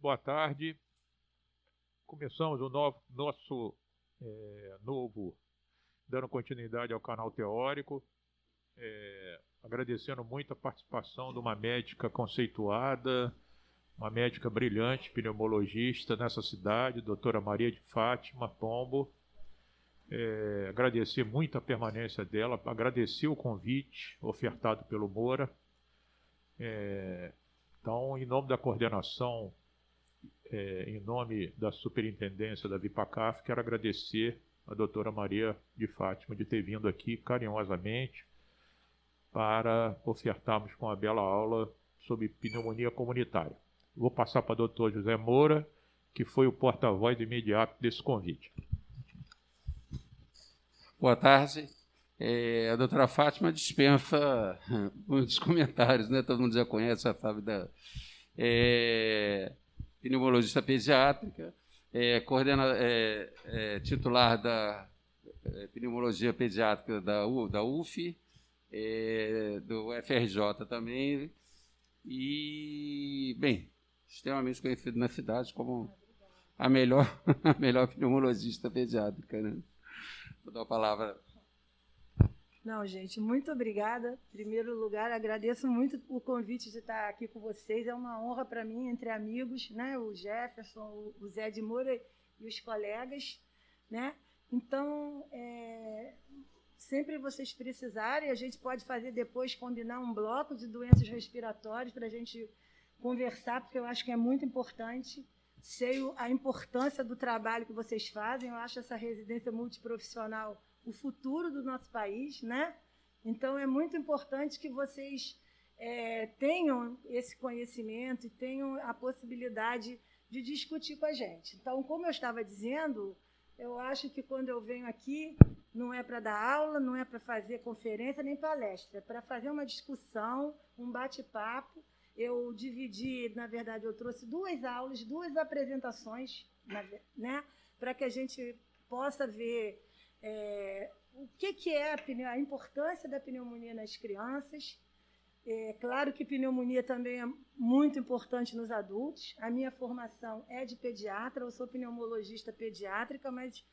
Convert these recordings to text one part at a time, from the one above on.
boa tarde. Começamos o nosso novo, dando continuidade ao canal teórico, agradecendo muito a participação de uma médica conceituada, uma médica brilhante, pneumologista nessa cidade, doutora Maria de Fátima Pombo. Agradecer muito a permanência dela, agradecer o convite ofertado pelo Moura. Então, em nome da coordenação, em nome da superintendência da Vipacaf, quero agradecer a doutora Maria de Fátima de ter vindo aqui carinhosamente para ofertarmos com uma bela aula sobre pneumonia comunitária. Vou passar para o doutor José Moura, que foi o porta-voz imediato desse convite. Boa tarde. A doutora Fátima dispensa muitos comentários, né? Todo mundo já conhece, já sabe da pneumologista pediátrica, titular da pneumologia pediátrica da UF, do FRJ também, e, bem, extremamente conhecido na cidade como a melhor pneumologista pediátrica, né? Vou dar a palavra. Não, gente, muito obrigada. Em primeiro lugar, agradeço muito o convite de estar aqui com vocês. É uma honra para mim, entre amigos, né? O Jefferson, o Zé de Moura e os colegas, né? Então, sempre vocês precisarem, a gente pode fazer depois, combinar um bloco de doenças respiratórias para a gente conversar, porque eu acho que é muito importante. Sei a importância do trabalho que vocês fazem. Eu acho essa residência multiprofissional o futuro do nosso país, né? Então, é muito importante que vocês tenham esse conhecimento e tenham a possibilidade de discutir com a gente. Então, como eu estava dizendo, eu acho que quando eu venho aqui, não é para dar aula, não é para fazer conferência nem palestra, é para fazer uma discussão, um bate-papo. Eu dividi, na verdade, eu trouxe 2 aulas, 2 apresentações, né? Para que a gente possa ver o que é a importância da pneumonia nas crianças. Claro que pneumonia também é muito importante nos adultos. A minha formação é de pediatra, eu sou pneumologista pediátrica, mas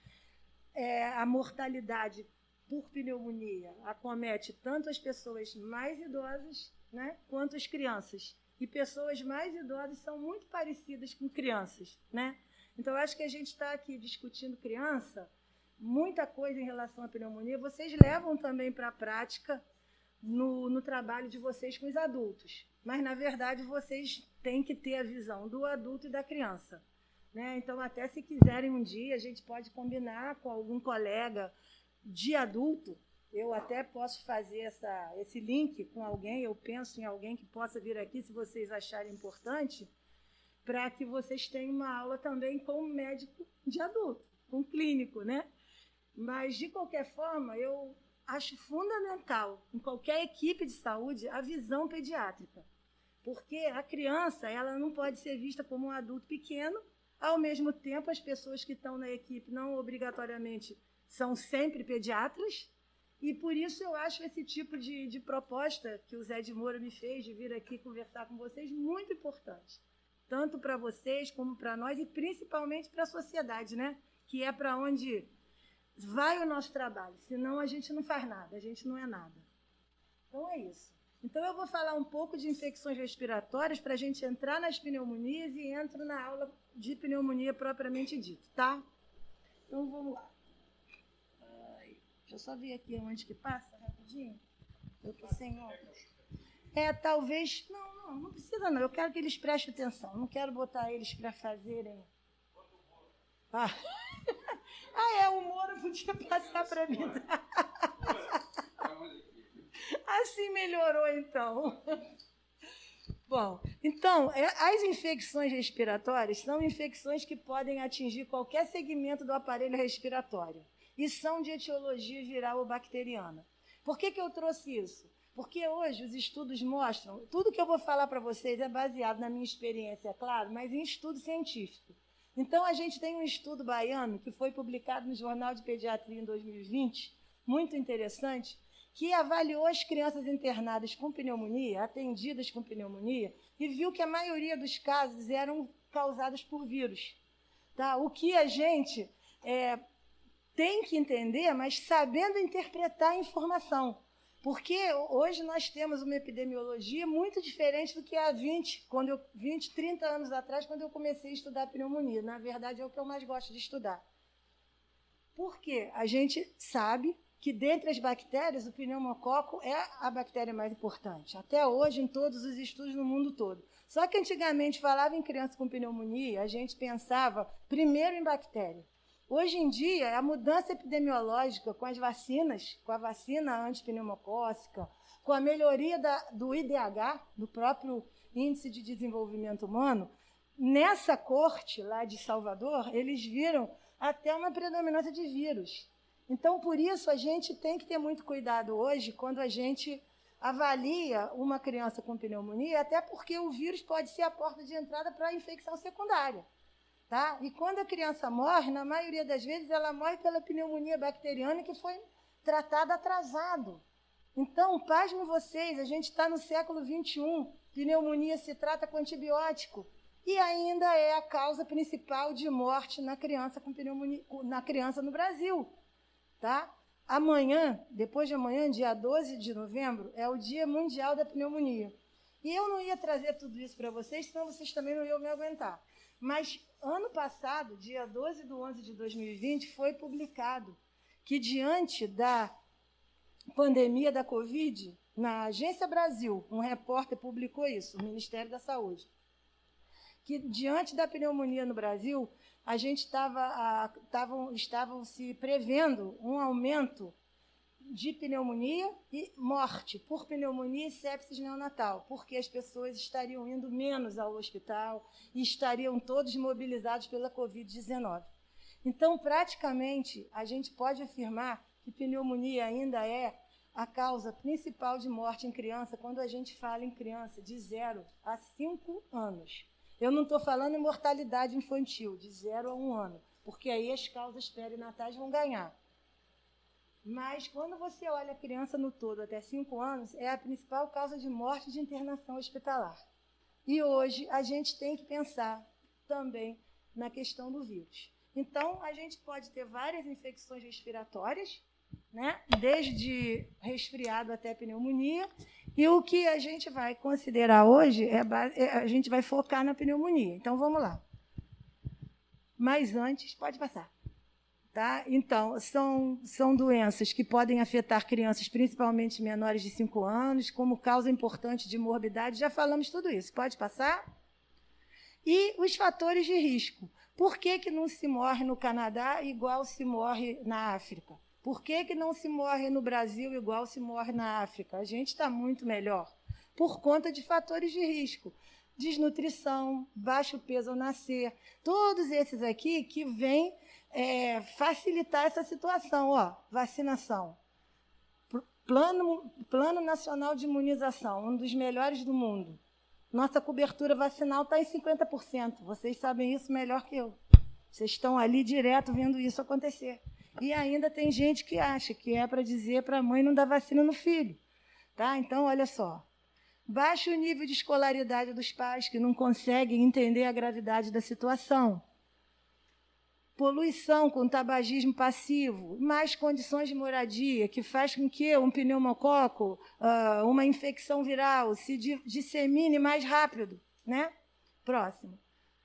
a mortalidade por pneumonia acomete tanto as pessoas mais idosas, né, quanto as crianças. E pessoas mais idosas são muito parecidas com crianças, né? Então, eu acho que a gente está aqui discutindo criança, muita coisa em relação à pneumonia, vocês levam também para a prática no trabalho de vocês com os adultos. Mas, na verdade, vocês têm que ter a visão do adulto e da criança, né? Então, até se quiserem um dia, a gente pode combinar com algum colega de adulto. Eu até posso fazer esse link com alguém, eu penso em alguém que possa vir aqui, se vocês acharem importante, para que vocês tenham uma aula também com um médico de adulto, com um clínico, né? Mas, de qualquer forma, eu acho fundamental, em qualquer equipe de saúde, a visão pediátrica. Porque a criança ela não pode ser vista como um adulto pequeno, ao mesmo tempo, as pessoas que estão na equipe não obrigatoriamente são sempre pediatras, e por isso eu acho esse tipo de proposta que o Zé de Moura me fez, de vir aqui conversar com vocês, muito importante. Tanto para vocês, como para nós, e principalmente para a sociedade, né? Que é para onde vai o nosso trabalho, senão a gente não faz nada, a gente não é nada. Então é isso. Então eu vou falar um pouco de infecções respiratórias para a gente entrar nas pneumonias e entro na aula de pneumonia propriamente dito, tá? Então vamos lá. Deixa eu só ver aqui onde que passa, rapidinho. Eu estou sem óculos. Talvez... Não precisa não, eu quero que eles prestem atenção, não quero botar eles para fazerem... o Moura podia passar para mim. Assim melhorou, então. Bom, então, as infecções respiratórias são infecções que podem atingir qualquer segmento do aparelho respiratório e são de etiologia viral ou bacteriana. Por que eu trouxe isso? Porque hoje os estudos mostram, tudo que eu vou falar para vocês é baseado na minha experiência, é claro, mas em estudo científico. Então, a gente tem um estudo baiano que foi publicado no Jornal de Pediatria em 2020, muito interessante, que avaliou as crianças internadas com pneumonia, atendidas com pneumonia, e viu que a maioria dos casos eram causadas por vírus. Tá? O que a gente tem que entender, mas sabendo interpretar a informação. Porque hoje nós temos uma epidemiologia muito diferente do que há 20, 30 anos atrás, quando eu comecei a estudar pneumonia. Na verdade, é o que eu mais gosto de estudar. Porque a gente sabe que, dentre as bactérias, o pneumococo é a bactéria mais importante. Até hoje, em todos os estudos no mundo todo. Só que antigamente, falava em criança com pneumonia, a gente pensava primeiro em bactéria. Hoje em dia, a mudança epidemiológica com as vacinas, com a vacina antipneumocócica, com a melhoria do IDH, do próprio Índice de Desenvolvimento Humano, nessa corte lá de Salvador, eles viram até uma predominância de vírus. Então, por isso, a gente tem que ter muito cuidado hoje quando a gente avalia uma criança com pneumonia, até porque o vírus pode ser a porta de entrada para a infecção secundária. Tá? E quando a criança morre, na maioria das vezes, ela morre pela pneumonia bacteriana que foi tratada atrasado. Então, pasmem vocês, a gente está no século XXI, pneumonia se trata com antibiótico e ainda é a causa principal de morte na criança com pneumonia, na criança no Brasil. Tá? Amanhã, depois de amanhã, dia 12 de novembro, é o Dia Mundial da Pneumonia. E eu não ia trazer tudo isso para vocês, senão vocês também não iam me aguentar. Mas, ano passado, dia 12/11 de 2020, foi publicado que, diante da pandemia da Covid, na Agência Brasil, um repórter publicou isso, o Ministério da Saúde, que, diante da pneumonia no Brasil, a gente estavam se prevendo um aumento de pneumonia e morte por pneumonia e sepsis neonatal, porque as pessoas estariam indo menos ao hospital e estariam todos mobilizados pela Covid-19. Então, praticamente, a gente pode afirmar que pneumonia ainda é a causa principal de morte em criança quando a gente fala em criança de 0 a 5 anos. Eu não estou falando em mortalidade infantil, de 0 a 1 ano, porque aí as causas perinatais vão ganhar. Mas, quando você olha a criança no todo, até 5 anos, é a principal causa de morte de internação hospitalar. E hoje a gente tem que pensar também na questão do vírus. Então, a gente pode ter várias infecções respiratórias, né? Desde resfriado até pneumonia, e o que a gente vai considerar hoje, a gente vai focar na pneumonia. Então, vamos lá. Mas antes, pode passar. Tá? Então, são doenças que podem afetar crianças, principalmente menores de 5 anos, como causa importante de morbidade. Já falamos tudo isso. Pode passar? E os fatores de risco. Por que não se morre no Canadá igual se morre na África? Por que não se morre no Brasil igual se morre na África? A gente está muito melhor. Por conta de fatores de risco. Desnutrição, baixo peso ao nascer. Todos esses aqui que vêm facilitar essa situação. Ó, vacinação. Plano Nacional de Imunização, um dos melhores do mundo. Nossa cobertura vacinal está em 50%. Vocês sabem isso melhor que eu. Vocês estão ali direto vendo isso acontecer. E ainda tem gente que acha que é para dizer para a mãe não dar vacina no filho. Tá? Então, olha só. Baixo nível de escolaridade dos pais, que não conseguem entender a gravidade da situação. Poluição com tabagismo passivo, mais condições de moradia, que faz com que um pneumococo, uma infecção viral, se dissemine mais rápido. Né? Próximo.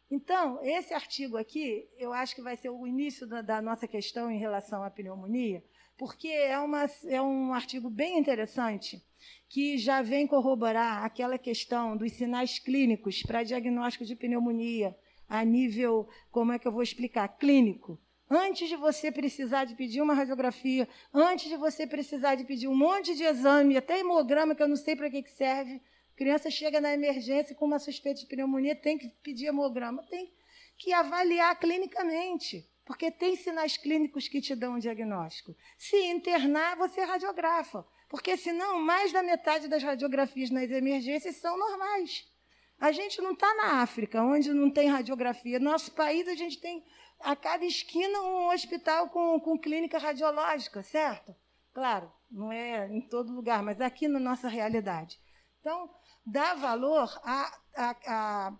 Então, esse artigo aqui, eu acho que vai ser o início da nossa questão em relação à pneumonia, porque é um artigo bem interessante, que já vem corroborar aquela questão dos sinais clínicos para diagnóstico de pneumonia, a nível, como é que eu vou explicar, clínico. Antes de você precisar de pedir uma radiografia, antes de você precisar de pedir um monte de exame, até hemograma, que eu não sei para que serve, a criança chega na emergência com uma suspeita de pneumonia, tem que pedir hemograma, tem que avaliar clinicamente, porque tem sinais clínicos que te dão um diagnóstico. Se internar, você radiografa, porque senão mais da metade das radiografias nas emergências são normais. A gente não está na África, onde não tem radiografia. No nosso país, a gente tem a cada esquina um hospital com clínica radiológica, certo? Claro, não é em todo lugar, mas aqui na nossa realidade. Então, dá valor à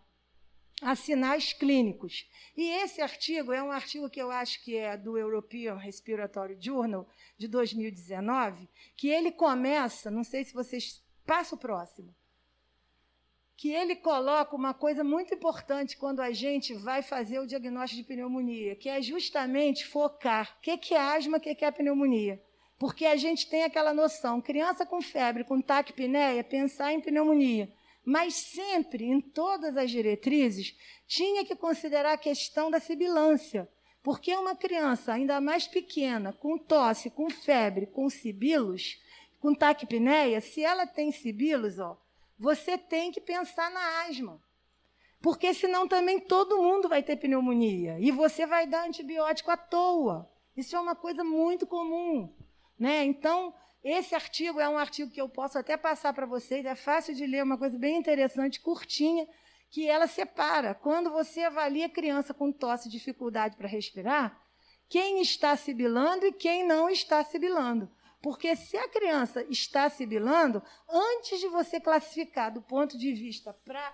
a sinais clínicos. E esse artigo é um artigo que eu acho que é do European Respiratory Journal, de 2019, que ele começa, não sei se vocês... Passa o próximo. Que ele coloca uma coisa muito importante quando a gente vai fazer o diagnóstico de pneumonia, que é justamente focar o que é asma, o que é pneumonia. Porque a gente tem aquela noção, criança com febre, com taquipneia, pensar em pneumonia. Mas sempre, em todas as diretrizes, tinha que considerar a questão da sibilância. Porque uma criança, ainda mais pequena, com tosse, com febre, com sibilos, com taquipneia, se ela tem sibilos, você tem que pensar na asma. Porque senão também todo mundo vai ter pneumonia. E você vai dar antibiótico à toa. Isso é uma coisa muito comum, né? Então, esse artigo é um artigo que eu posso até passar para vocês, é fácil de ler, uma coisa bem interessante, curtinha, que ela separa. Quando você avalia a criança com tosse e dificuldade para respirar, quem está sibilando e quem não está sibilando. Porque se a criança está sibilando, antes de você classificar do ponto de vista para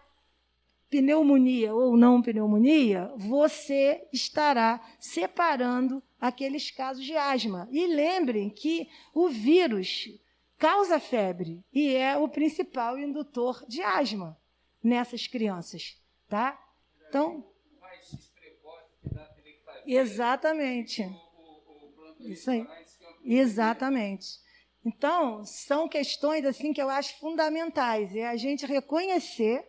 pneumonia ou não pneumonia, você estará separando aqueles casos de asma. E lembrem que o vírus causa febre e é o principal indutor de asma nessas crianças, tá? Então, exatamente. Isso aí. Exatamente. Então, são questões assim que eu acho fundamentais, é a gente reconhecer,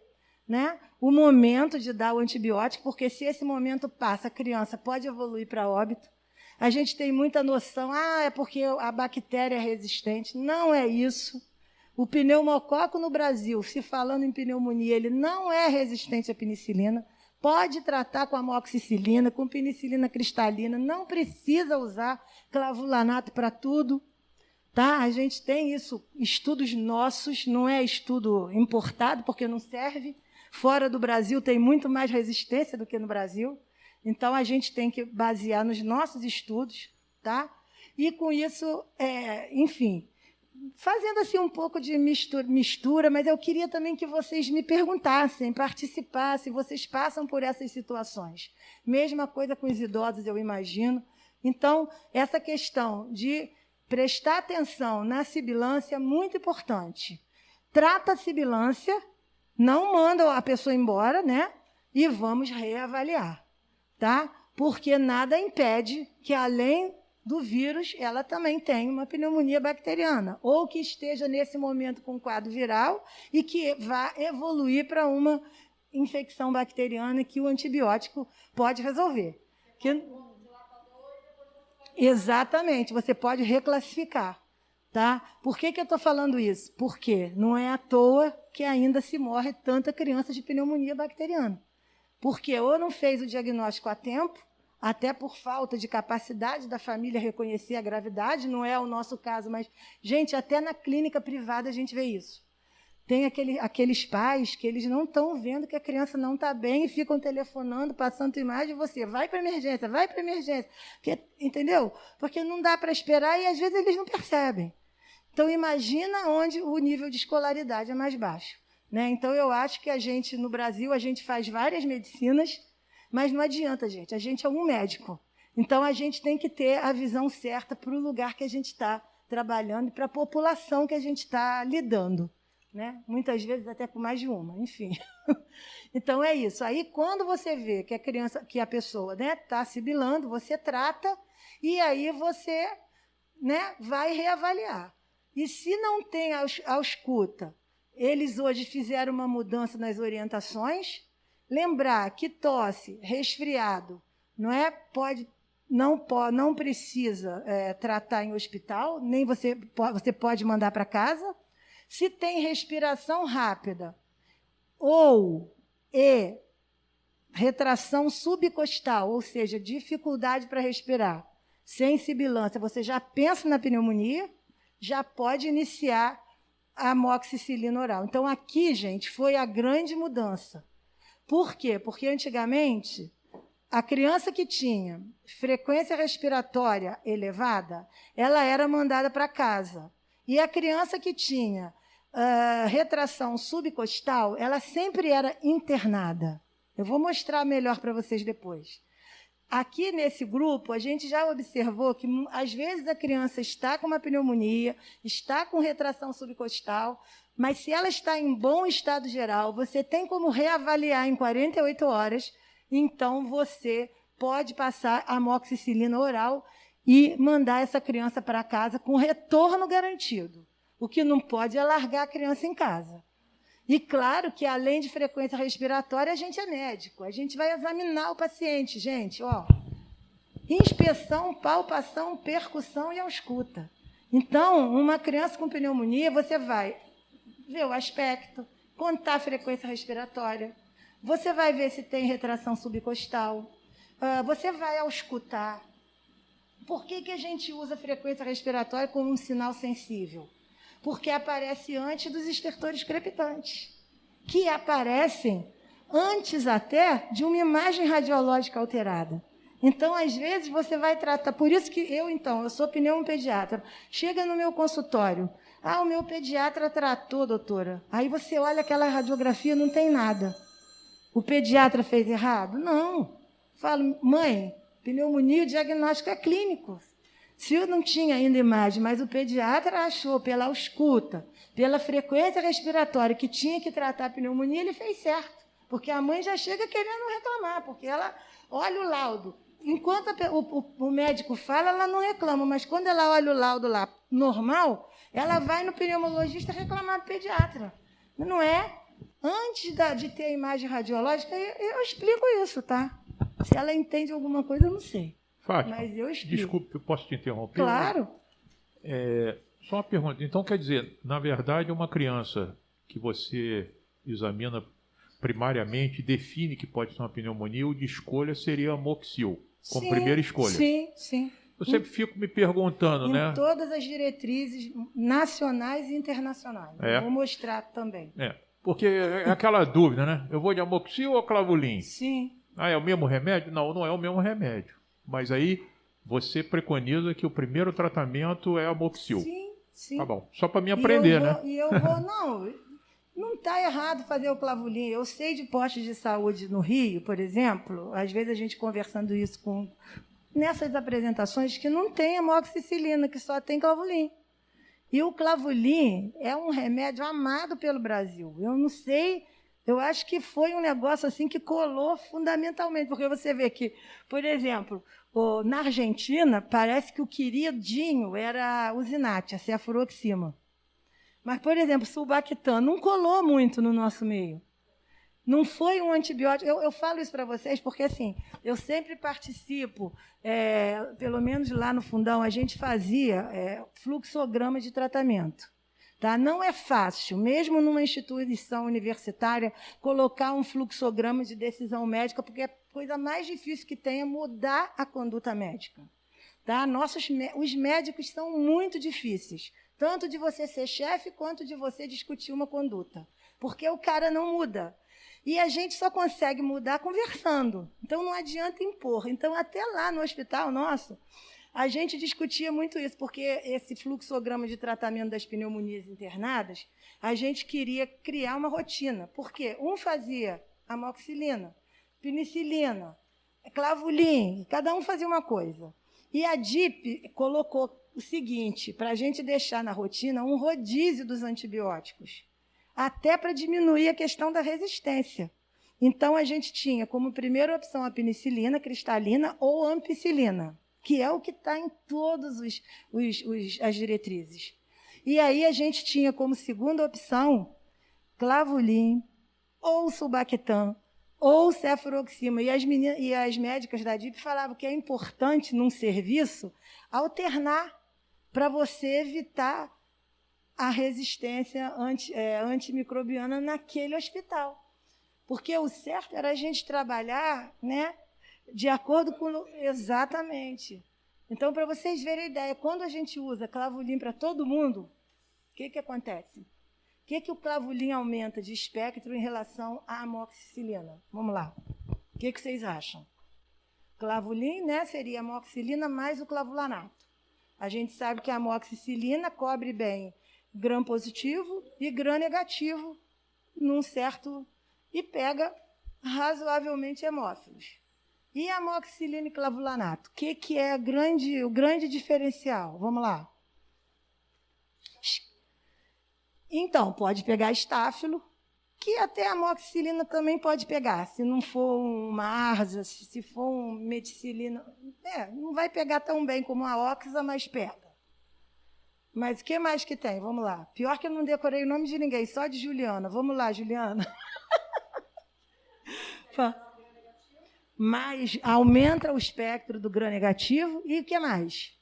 né, o momento de dar o antibiótico, porque se esse momento passa, a criança pode evoluir para óbito. A gente tem muita noção, é porque a bactéria é resistente. Não é isso. O pneumococo no Brasil, se falando em pneumonia, ele não é resistente à penicilina. Pode tratar com amoxicilina, com penicilina cristalina, não precisa usar clavulanato para tudo. Tá? A gente tem isso, estudos nossos, não é estudo importado, porque não serve. Fora do Brasil tem muito mais resistência do que no Brasil. Então, a gente tem que basear nos nossos estudos. Tá? E, com isso, enfim, fazendo assim um pouco de mistura, mas eu queria também que vocês me perguntassem, participassem, vocês passam por essas situações. Mesma coisa com os idosos, eu imagino. Então, essa questão de prestar atenção na sibilância é muito importante. Trata a sibilância, não manda a pessoa embora, né? E vamos reavaliar, tá? Porque nada impede que, além do vírus, ela também tem uma pneumonia bacteriana, ou que esteja nesse momento com quadro viral e que vá evoluir para uma infecção bacteriana que o antibiótico pode resolver. Exatamente, você pode reclassificar. Tá? Por que eu estou falando isso? Porque não é à toa que ainda se morre tanta criança de pneumonia bacteriana. Porque ou não fez o diagnóstico a tempo, até por falta de capacidade da família reconhecer a gravidade, não é o nosso caso, mas, gente, até na clínica privada a gente vê isso. Tem aqueles pais que eles não estão vendo que a criança não está bem e ficam telefonando, passando imagem, e você vai para emergência, vai para emergência. Entendeu? Porque não dá para esperar e, às vezes, eles não percebem. Então, imagina onde o nível de escolaridade é mais baixo. Né? Então, eu acho que a gente, no Brasil, a gente faz várias medicinas, mas não adianta, gente. A gente é um médico. Então, a gente tem que ter a visão certa para o lugar que a gente está trabalhando e para a população que a gente está lidando. Né? Muitas vezes até com mais de uma, enfim. Então, é isso. Aí, quando você vê que a pessoa está sibilando, você trata e aí você, né, vai reavaliar. E se não tem a ausculta, eles hoje fizeram uma mudança nas orientações. Lembrar que tosse, resfriado, não precisa tratar em hospital, nem você pode mandar para casa. Se tem respiração rápida e retração subcostal, ou seja, dificuldade para respirar, sem sibilância, você já pensa na pneumonia, já pode iniciar a amoxicilina oral. Então, aqui, gente, foi a grande mudança. Por quê? Porque, antigamente, a criança que tinha frequência respiratória elevada, ela era mandada para casa. E a criança que tinha retração subcostal, ela sempre era internada. Eu vou mostrar melhor para vocês depois. Aqui nesse grupo, a gente já observou que, às vezes, a criança está com uma pneumonia, está com retração subcostal, mas se ela está em bom estado geral, você tem como reavaliar em 48 horas, então você pode passar amoxicilina oral e mandar essa criança para casa com retorno garantido. O que não pode é largar a criança em casa. E claro que, além de frequência respiratória, a gente é médico. A gente vai examinar o paciente, gente. Ó, inspeção, palpação, percussão e ausculta. Então, uma criança com pneumonia, você vai ver o aspecto, contar a frequência respiratória, você vai ver se tem retração subcostal, você vai auscultar. Por que a gente usa a frequência respiratória como um sinal sensível? Porque aparece antes dos estertores crepitantes, que aparecem antes até de uma imagem radiológica alterada. Então, às vezes, você vai tratar... Por isso que eu sou pneumopediatra. Chega no meu consultório. O meu pediatra tratou, doutora. Aí você olha aquela radiografia, não tem nada. O pediatra fez errado? Não. Falo, mãe, pneumonia, o diagnóstico é clínico. Se eu não tinha ainda imagem, mas o pediatra achou pela ausculta, pela frequência respiratória que tinha que tratar a pneumonia, ele fez certo. Porque a mãe já chega querendo reclamar, porque ela olha o laudo. Enquanto o médico fala, ela não reclama, mas quando ela olha o laudo lá normal, ela vai no pneumologista reclamar do pediatra. Não é? Antes de ter a imagem radiológica, eu explico isso, tá? Se ela entende alguma coisa, eu não sei. Fátima, mas eu explico. Desculpe, eu posso te interromper? Claro. Só uma pergunta. Então, quer dizer, na verdade, uma criança que você examina primariamente, define que pode ser uma pneumonia, o de escolha seria amoxil, como primeira escolha. Sim. Eu sempre fico me perguntando, né? Em todas as diretrizes nacionais e internacionais. Vou mostrar também. Porque é aquela dúvida, né? Eu vou de amoxil ou clavulin? Sim. É o mesmo remédio? Não, não é o mesmo remédio. Mas aí você preconiza que o primeiro tratamento é amoxil. Sim. Tá bom. Só para mim aprender, né? Não está errado fazer o clavulin. Eu sei de postos de saúde no Rio, por exemplo, às vezes a gente conversando isso nessas apresentações, que não tem amoxicilina, que só tem clavulin. E o clavulin é um remédio amado pelo Brasil. Eu não sei, eu acho que foi um negócio assim que colou fundamentalmente, porque você vê que, por exemplo, na Argentina, parece que o queridinho era o Zinate, a cefuroxima. Mas, por exemplo, sulbactam não colou muito no nosso meio. Não foi um antibiótico. Eu falo isso para vocês porque, assim, eu sempre participo, pelo menos lá no Fundão, a gente fazia fluxograma de tratamento. Tá? Não é fácil, mesmo numa instituição universitária, colocar um fluxograma de decisão médica, porque a coisa mais difícil que tem é mudar a conduta médica. Tá? Os médicos são muito difíceis, tanto de você ser chefe quanto de você discutir uma conduta, porque o cara não muda. E a gente só consegue mudar conversando. Então, não adianta impor. Então, até lá no hospital nosso, a gente discutia muito isso, porque esse fluxograma de tratamento das pneumonias internadas, a gente queria criar uma rotina. Por quê? Um fazia amoxicilina, penicilina, clavulin, cada um fazia uma coisa. E a DIP colocou o seguinte, para a gente deixar na rotina um rodízio dos antibióticos, até para diminuir a questão da resistência. Então, a gente tinha como primeira opção a penicilina cristalina ou ampicilina, que é o que está em todas as diretrizes. E aí a gente tinha como segunda opção clavulin, ou sulbactam, ou cefuroxima. E as médicas da DIP falavam que é importante, num serviço, alternar para você evitar a resistência antimicrobiana naquele hospital. Porque o certo era a gente trabalhar, né, de acordo com... Exatamente. Então, para vocês verem a ideia, quando a gente usa clavulin para todo mundo, o que acontece? O que o clavulin aumenta de espectro em relação à amoxicilina? Vamos lá. O que vocês acham? Clavulin, né, seria a amoxicilina mais o clavulanato. A gente sabe que a amoxicilina cobre bem gram positivo e gram negativo num certo... e pega razoavelmente hemófilos. E amoxicilina e clavulanato? O que é o grande diferencial? Vamos lá. Então, pode pegar estáfilo, que até a amoxicilina também pode pegar. Se não for uma arsa, se for um meticilina, não vai pegar tão bem como a oxa, mas pega. Mas o que mais que tem? Vamos lá. Pior que eu não decorei o nome de ninguém, só de Juliana. Vamos lá, Juliana. Mas aumenta o espectro do gram negativo. E o que mais?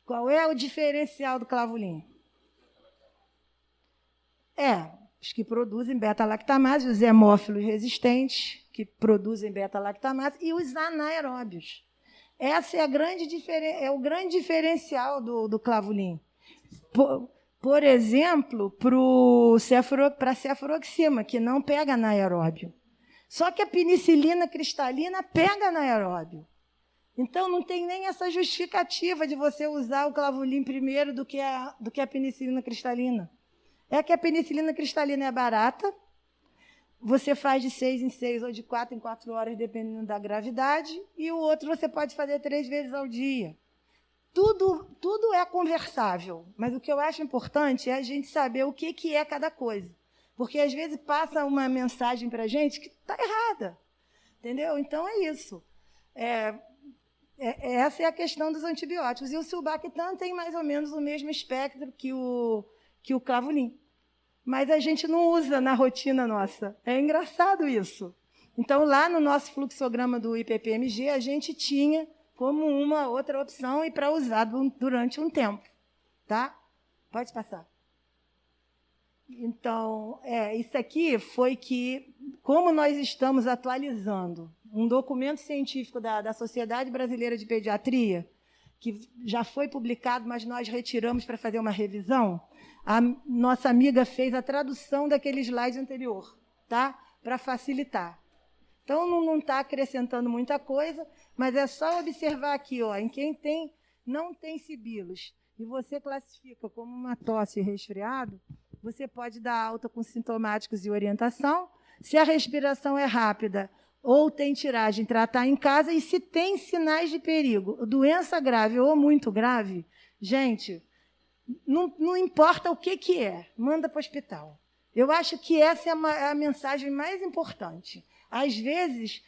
Qual é o diferencial do clavulin? Os que produzem beta-lactamase, os hemófilos resistentes, que produzem beta-lactamase, e os anaeróbios. Essa é o grande diferencial do clavulin. Por exemplo, para a cefuroxima, que não pega anaeróbio. Só que a penicilina cristalina pega anaeróbio. Então, não tem nem essa justificativa de você usar o clavulin primeiro do que a penicilina cristalina. É que a penicilina cristalina é barata, você faz de 6 em 6 ou de 4 em 4 horas, dependendo da gravidade, e o outro você pode fazer 3 vezes ao dia. Tudo é conversável, mas o que eu acho importante é a gente saber o que é cada coisa. Porque, às vezes, passa uma mensagem para a gente que está errada. Entendeu? Então, é isso. Essa é a questão dos antibióticos. E o sulbactam tem mais ou menos o mesmo espectro que o clavulin. Mas a gente não usa na rotina nossa. É engraçado isso. Então, lá no nosso fluxograma do IPPMG, a gente tinha como uma outra opção e para usar durante um tempo. Tá? Pode passar. Então, isso aqui foi que, como nós estamos atualizando um documento científico da Sociedade Brasileira de Pediatria, que já foi publicado, mas nós retiramos para fazer uma revisão, a nossa amiga fez a tradução daquele slide anterior, tá? Para facilitar. Então, não está acrescentando muita coisa, mas é só observar aqui, em quem não tem sibilos, e você classifica como uma tosse e resfriado, você pode dar alta com sintomáticos e orientação. Se a respiração é rápida ou tem tiragem, tratar em casa. E se tem sinais de perigo, doença grave ou muito grave, gente, não importa o que é, manda para o hospital. Eu acho que essa é a mensagem mais importante. Às vezes,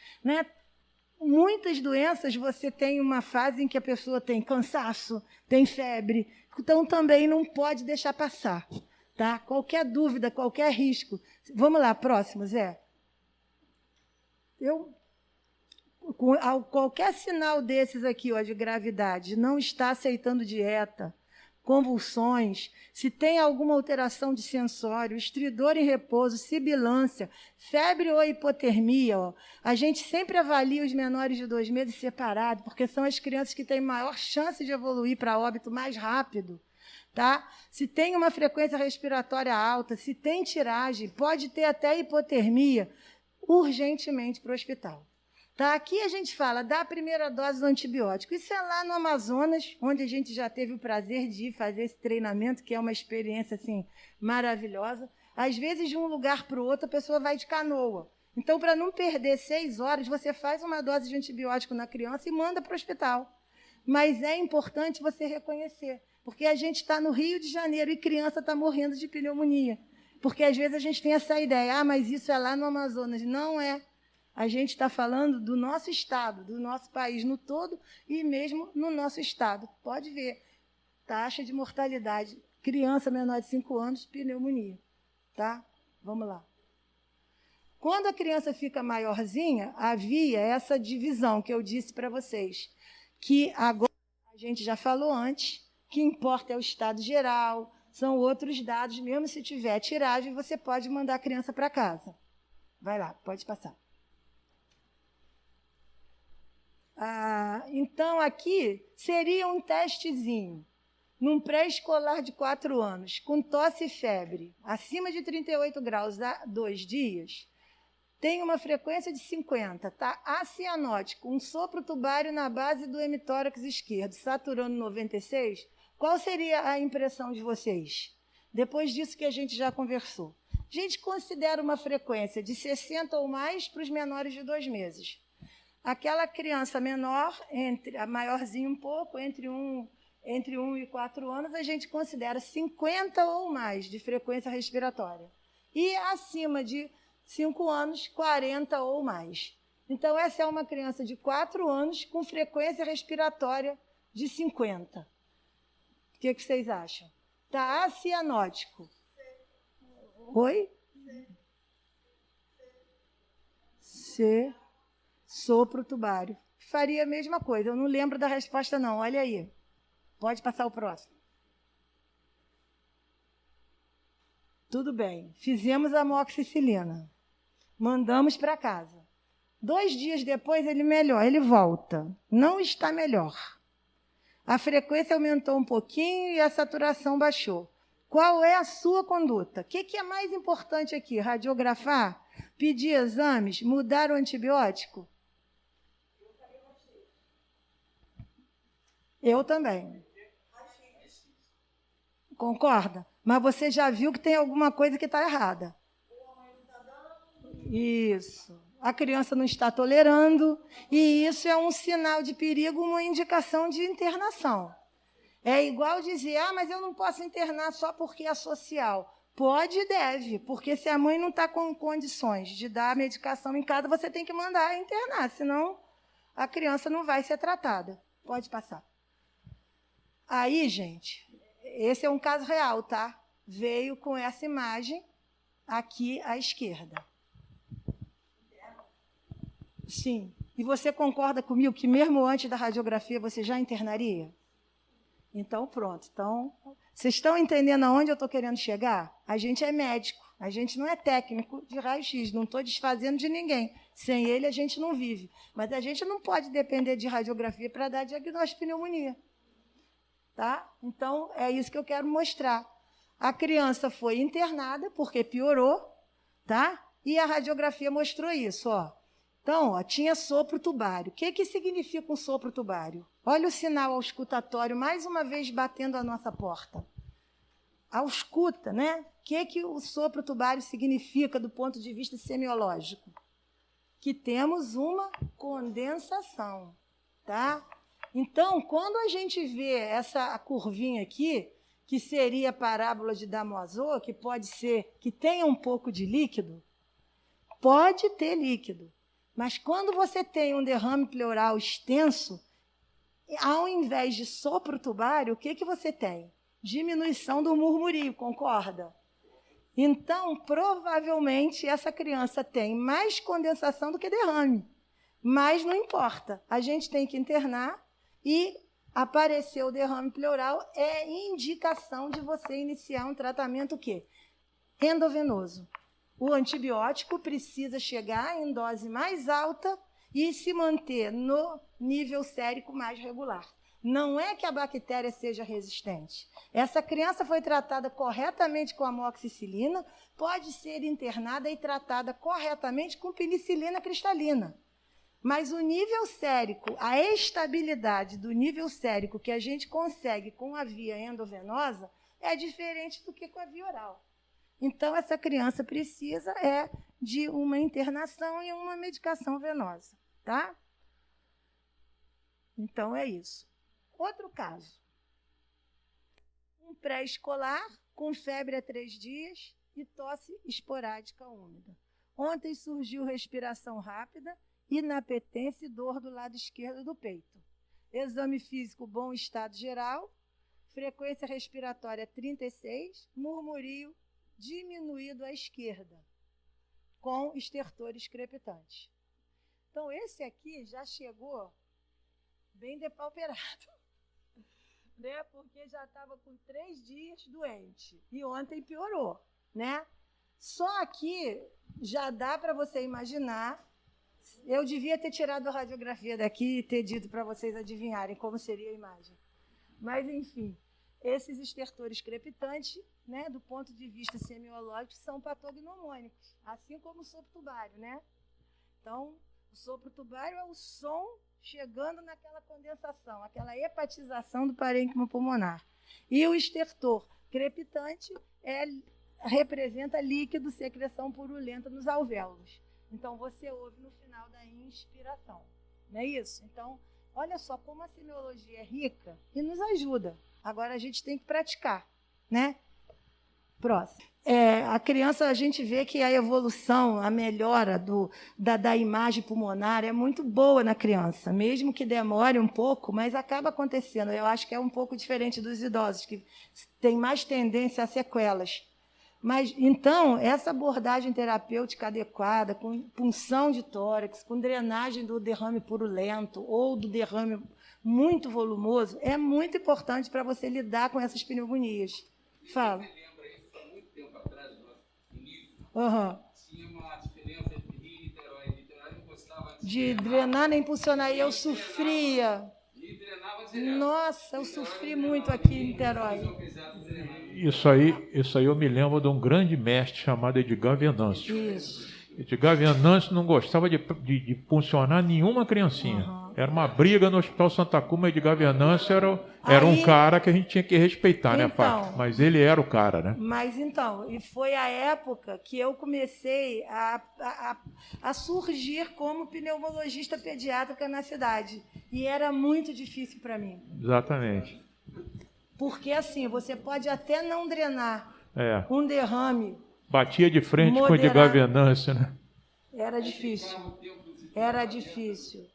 muitas doenças você tem uma fase em que a pessoa tem cansaço, tem febre, então também não pode deixar passar. Tá? Qualquer dúvida, qualquer risco. Vamos lá, próximo, Zé. Qualquer sinal desses aqui, de gravidade, não está aceitando dieta, convulsões, se tem alguma alteração de sensório, estridor em repouso, sibilância, febre ou hipotermia, a gente sempre avalia os menores de 2 meses separados, porque são as crianças que têm maior chance de evoluir para óbito mais rápido. Tá? Se tem uma frequência respiratória alta, se tem tiragem, pode ter até hipotermia, urgentemente para o hospital. Tá? Aqui a gente fala da primeira dose do antibiótico. Isso é lá no Amazonas, onde a gente já teve o prazer de ir fazer esse treinamento, que é uma experiência assim, maravilhosa. Às vezes, de um lugar para o outro, a pessoa vai de canoa. Então, para não perder 6 horas, você faz uma dose de antibiótico na criança e manda para o hospital. Mas é importante você reconhecer. Porque a gente está no Rio de Janeiro e criança está morrendo de pneumonia. Porque, às vezes, a gente tem essa ideia, mas isso é lá no Amazonas. Não é. A gente está falando do nosso estado, do nosso país no todo e mesmo no nosso estado. Pode ver, taxa de mortalidade, criança menor de 5 anos, pneumonia. Tá? Vamos lá. Quando a criança fica maiorzinha, havia essa divisão que eu disse para vocês, que agora a gente já falou antes, que importa é o estado geral, são outros dados, mesmo se tiver tiragem, você pode mandar a criança para casa. Vai lá, pode passar. Então, aqui seria um testezinho, num pré-escolar de 4 anos, com tosse e febre, acima de 38 graus há 2 dias, tem uma frequência de 50, tá? Acianótico, um sopro tubário na base do hemitórax esquerdo, saturando 96, qual seria a impressão de vocês? Depois disso que a gente já conversou. A gente considera uma frequência de 60 ou mais para os menores de 2 meses. Aquela criança menor, a maiorzinha um pouco, entre 1 e 4 anos, a gente considera 50 ou mais de frequência respiratória. E acima de 5 anos, 40 ou mais. Então, essa é uma criança de 4 anos com frequência respiratória de 50. O que vocês acham? Está acianótico. Oi? C. Sopro tubário. Faria a mesma coisa. Eu não lembro da resposta, não. Olha aí. Pode passar o próximo. Tudo bem. Fizemos a amoxicilina. Mandamos para casa. 2 dias depois, ele melhora. Ele volta. Não está melhor. A frequência aumentou um pouquinho e a saturação baixou. Qual é a sua conduta? O que é mais importante aqui? Radiografar? Pedir exames? Mudar o antibiótico? Eu também. Concorda? Mas você já viu que tem alguma coisa que está errada. Isso. A criança não está tolerando, e isso é um sinal de perigo, uma indicação de internação. É igual dizer, mas eu não posso internar só porque é social. Pode e deve, porque se a mãe não está com condições de dar a medicação em casa, você tem que mandar internar, senão a criança não vai ser tratada. Pode passar. Aí, gente, esse é um caso real, tá? Veio com essa imagem aqui à esquerda. Sim. E você concorda comigo que mesmo antes da radiografia você já internaria? Então, pronto. Então, vocês estão entendendo aonde eu estou querendo chegar? A gente é médico, a gente não é técnico de raio-x, não estou desfazendo de ninguém. Sem ele, a gente não vive. Mas a gente não pode depender de radiografia para dar diagnóstico de pneumonia. Tá? Então, é isso que eu quero mostrar. A criança foi internada porque piorou, tá? E a radiografia mostrou isso, ó. Então, ó, tinha sopro tubário. O que significa um sopro tubário? Olha o sinal auscultatório, mais uma vez batendo a nossa porta. Ausculta, né? O que o sopro tubário significa do ponto de vista semiológico? Que temos uma condensação, tá? Então, quando a gente vê essa curvinha aqui, que seria a parábola de Damoiseau, que pode ser que tenha um pouco de líquido, pode ter líquido. Mas quando você tem um derrame pleural extenso, ao invés de sopro tubário, o que você tem? Diminuição do murmurio, concorda? Então, provavelmente, essa criança tem mais condensação do que derrame. Mas não importa. A gente tem que internar e aparecer o derrame pleural é indicação de você iniciar um tratamento o quê? Endovenoso. O antibiótico precisa chegar em dose mais alta e se manter no nível sérico mais regular. Não é que a bactéria seja resistente. Essa criança foi tratada corretamente com amoxicilina, pode ser internada e tratada corretamente com penicilina cristalina. Mas o nível sérico, a estabilidade do nível sérico que a gente consegue com a via endovenosa é diferente do que com a via oral. Então, essa criança precisa de uma internação e uma medicação venosa, tá? Então, é isso. Outro caso. Um pré-escolar com febre há 3 dias e tosse esporádica úmida. Ontem surgiu respiração rápida, inapetência e dor do lado esquerdo do peito. Exame físico, bom estado geral, frequência respiratória 36, murmurio diminuído à esquerda, com estertores crepitantes. Então, esse aqui já chegou bem depauperado, né? Porque já estava com 3 dias doente e ontem piorou, né? Só aqui já dá para você imaginar. Eu devia ter tirado a radiografia daqui e ter dito para vocês adivinharem como seria a imagem. Mas, enfim, esses estertores crepitantes, né, do ponto de vista semiológico, são patognomônicos, assim como o sopro tubário, né? Então, o sopro tubário é o som chegando naquela condensação, aquela hepatização do parênquima pulmonar. E o estertor crepitante é representa líquido, secreção purulenta nos alvéolos. Então, você ouve no final da inspiração. Não é isso? Então, olha só como a semiologia é rica e nos ajuda. Agora, a gente tem que praticar, né? Próximo. A criança, a gente vê que a evolução, a melhora da imagem pulmonar é muito boa na criança, mesmo que demore um pouco, mas acaba acontecendo. Eu acho que é um pouco diferente dos idosos, que tem mais tendência a sequelas. Mas, então, essa abordagem terapêutica adequada, com punção de tórax, com drenagem do derrame purulento ou do derrame muito volumoso, é muito importante para você lidar com essas pneumonias. Fala. Uhum. Tinha uma diferença entre Rio e Niterói. Niterói não gostava de drenar nem impulsionar. E eu sofria. E drenava direto. Nossa, eu sofri muito aqui em Niterói. Isso aí eu me lembro de um grande mestre chamado Edgar Venâncio. Isso. Edgar Venâncio não gostava de puncionar nenhuma criancinha. Uhum. Era uma briga no Hospital Santa Cruz. Edgar Venâncio era um cara que a gente tinha que respeitar, né, Fátima? Mas ele era o cara, né? Mas então, e foi a época que eu comecei a surgir como pneumologista pediátrica na cidade. E era muito difícil para mim. Exatamente. Porque assim, você pode até não drenar um derrame. Batia de frente com o Edgar Venâncio, né? Era difícil. Era difícil.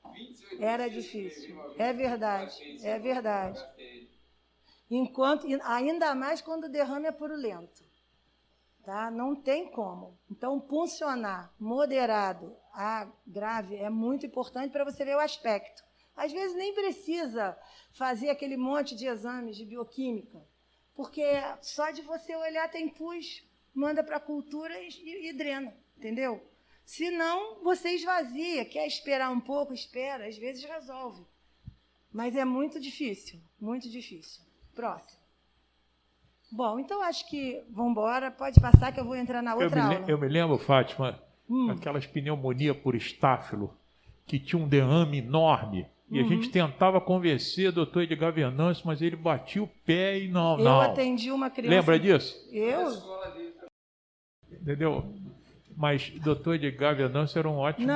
Era difícil. É verdade. É verdade. Ainda mais quando o derrame é purulento. Tá? Não tem como. Então, puncionar moderado a grave é muito importante para você ver o aspecto. Às vezes nem precisa fazer aquele monte de exames de bioquímica, porque só de você olhar tem pus, manda para a cultura e drena, entendeu? Se não, você esvazia, quer esperar um pouco, espera, às vezes resolve. Mas é muito difícil, muito difícil. Próximo. Bom, então acho que vamos embora, pode passar que eu vou entrar na outra aula. Eu me lembro, Fátima, aquelas pneumonia por estáfilo, que tinha um derrame enorme. E a gente tentava convencer o doutor Edgar Venâncio, mas ele batia o pé e não. Eu atendi uma criança... Lembra disso? Eu? Entendeu? Mas o doutor Edgar Venâncio era um ótimo...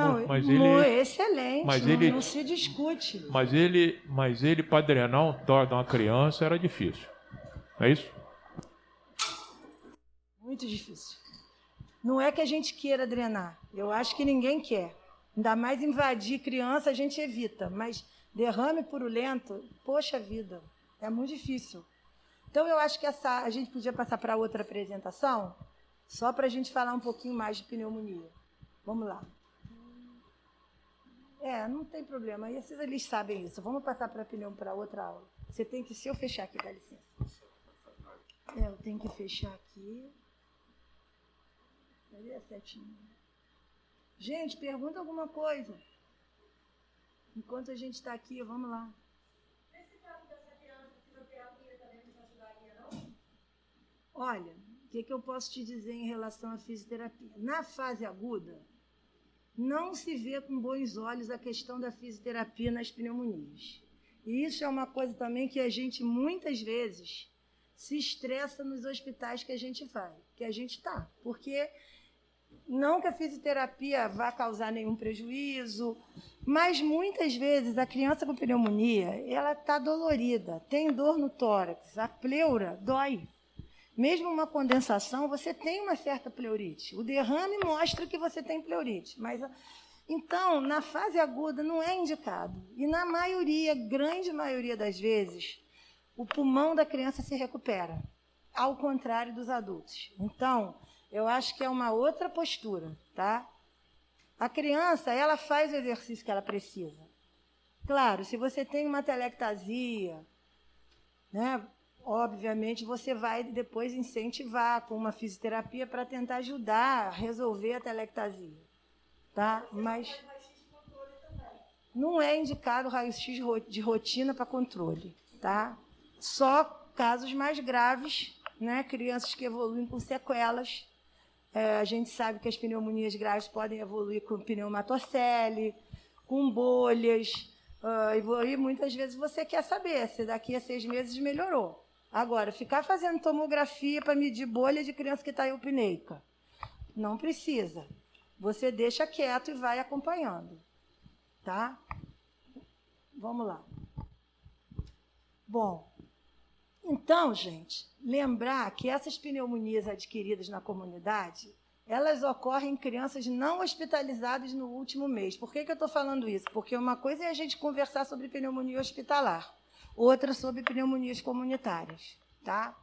excelente, mas não se discute. Mas ele para drenar um tórax de uma criança era difícil. Não é isso? Muito difícil. Não é que a gente queira drenar. Eu acho que ninguém quer. Ainda mais invadir criança, a gente evita. Mas derrame purulento, poxa vida, é muito difícil. Então, eu acho que a gente podia passar para outra apresentação, só para a gente falar um pouquinho mais de pneumonia. Vamos lá. Não tem problema. Eles sabem isso. Vamos passar para outra aula. Você tem que... Se eu fechar aqui, dá licença. Eu tenho que fechar aqui. Cadê a setinha? Gente, pergunta alguma coisa. Enquanto a gente está aqui, vamos lá. Esse caso dessa criança, fisioterapia também nos ajudaria, não? Olha, o que eu posso te dizer em relação à fisioterapia? Na fase aguda, não se vê com bons olhos a questão da fisioterapia nas pneumonias. E isso é uma coisa também que a gente, muitas vezes, se estressa nos hospitais que a gente vai, que a gente está. Porque... não que a fisioterapia vá causar nenhum prejuízo, mas muitas vezes a criança com pneumonia, ela está dolorida, tem dor no tórax, a pleura dói. Mesmo uma condensação, você tem uma certa pleurite. O derrame mostra que você tem pleurite. Então, na fase aguda não é indicado. E na maioria, grande maioria das vezes, o pulmão da criança se recupera, ao contrário dos adultos. Então... eu acho que é uma outra postura, tá? A criança, ela faz o exercício que ela precisa. Claro, se você tem uma telectasia, né, obviamente você vai depois incentivar com uma fisioterapia para tentar ajudar a resolver a telectasia, tá? Mas não é indicado raio-x de rotina para controle, tá? Só casos mais graves, né, crianças que evoluem com sequelas. A gente sabe que as pneumonias graves podem evoluir com pneumatocele, com bolhas, e muitas vezes você quer saber se daqui a 6 meses melhorou. Agora, ficar fazendo tomografia para medir bolha de criança que está eupneica, não precisa. Você deixa quieto e vai acompanhando. Tá? Vamos lá. Bom, então, gente, lembrar que essas pneumonias adquiridas na comunidade, elas ocorrem em crianças não hospitalizadas no último mês. Por que eu estou falando isso? Porque uma coisa é a gente conversar sobre pneumonia hospitalar, outra sobre pneumonias comunitárias. Tá?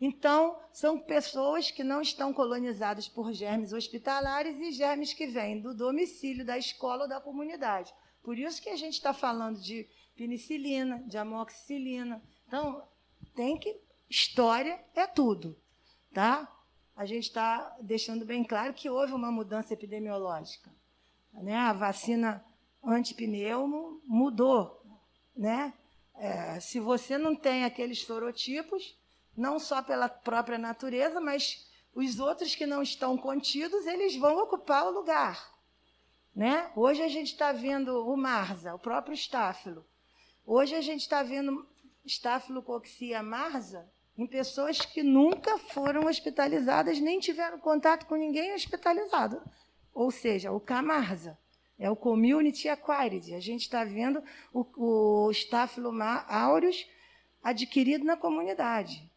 Então, são pessoas que não estão colonizadas por germes hospitalares e germes que vêm do domicílio, da escola ou da comunidade. Por isso que a gente está falando de penicilina, de amoxicilina. Então, história é tudo. Tá? A gente está deixando bem claro que houve uma mudança epidemiológica. Né? A vacina antipneumo mudou. Né? Se você não tem aqueles sorotipos, não só pela própria natureza, mas os outros que não estão contidos, eles vão ocupar o lugar. Né? Hoje a gente está vendo o MARSA, o próprio estáfilo. Hoje a gente está vendo estafilococcía MARSA em pessoas que nunca foram hospitalizadas, nem tiveram contato com ninguém hospitalizado. Ou seja, o CAMARSA, é o Community Acquired. A gente está vendo o Staphylococcus aureus adquirido na comunidade.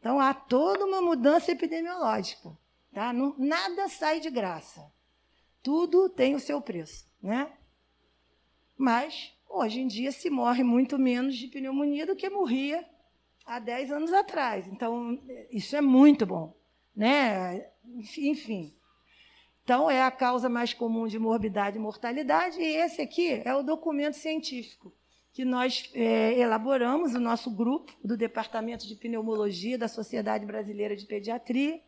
Então, há toda uma mudança epidemiológica. Tá? Nada sai de graça. Tudo tem o seu preço. Né? Mas, hoje em dia, se morre muito menos de pneumonia do que morria há 10 anos atrás. Então, isso é muito bom. Né? Enfim. Então, é a causa mais comum de morbidade e mortalidade, e esse aqui é o documento científico que nós elaboramos, o nosso grupo do Departamento de Pneumologia da Sociedade Brasileira de Pediatria,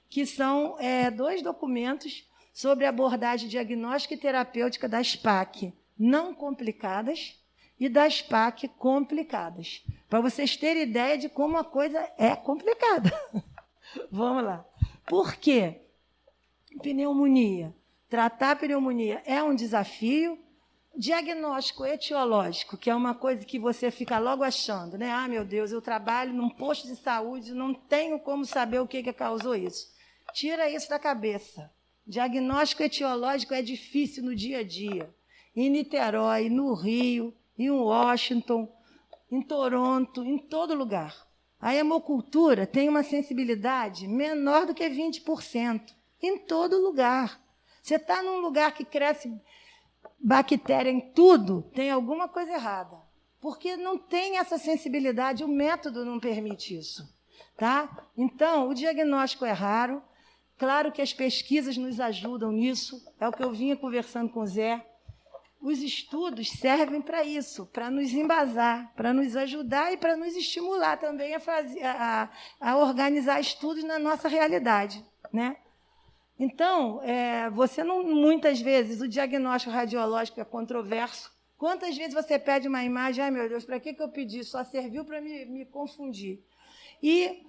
que são 2 documentos sobre abordagem diagnóstica e terapêutica das PAC não complicadas e das PAC complicadas, para vocês terem ideia de como a coisa é complicada. Vamos lá. Por quê? Pneumonia. Tratar a pneumonia é um desafio. Diagnóstico etiológico, que é uma coisa que você fica logo achando, né? Ah, meu Deus, eu trabalho num posto de saúde, não tenho como saber o que causou isso. Tira isso da cabeça. Diagnóstico etiológico é difícil no dia a dia. Em Niterói, no Rio, em Washington, em Toronto, em todo lugar. A hemocultura tem uma sensibilidade menor do que 20%. Em todo lugar. Você está num lugar que cresce bactéria em tudo, tem alguma coisa errada. Porque não tem essa sensibilidade, o método não permite isso. Tá? Então, o diagnóstico é raro. Claro que as pesquisas nos ajudam nisso. É o que eu vinha conversando com o Zé. Os estudos servem para isso, para nos embasar, para nos ajudar e para nos estimular também a organizar estudos na nossa realidade. Né? Então, você não, muitas vezes, o diagnóstico radiológico é controverso. Quantas vezes você pede uma imagem, ai meu Deus, para que eu pedi? Só serviu para me confundir. E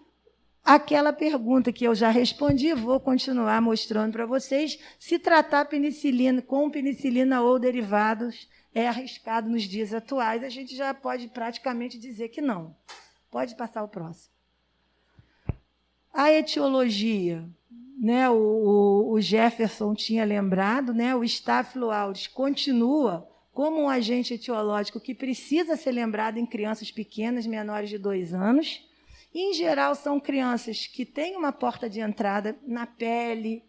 aquela pergunta que eu já respondi, vou continuar mostrando para vocês, se tratar penicilina com penicilina ou derivados é arriscado nos dias atuais, a gente já pode praticamente dizer que não. Pode passar o próximo. A etiologia. Né, o Jefferson tinha lembrado, né, o Staphylococcus aureus continua como um agente etiológico que precisa ser lembrado em crianças pequenas, menores de 2 anos. E, em geral, são crianças que têm uma porta de entrada na pele,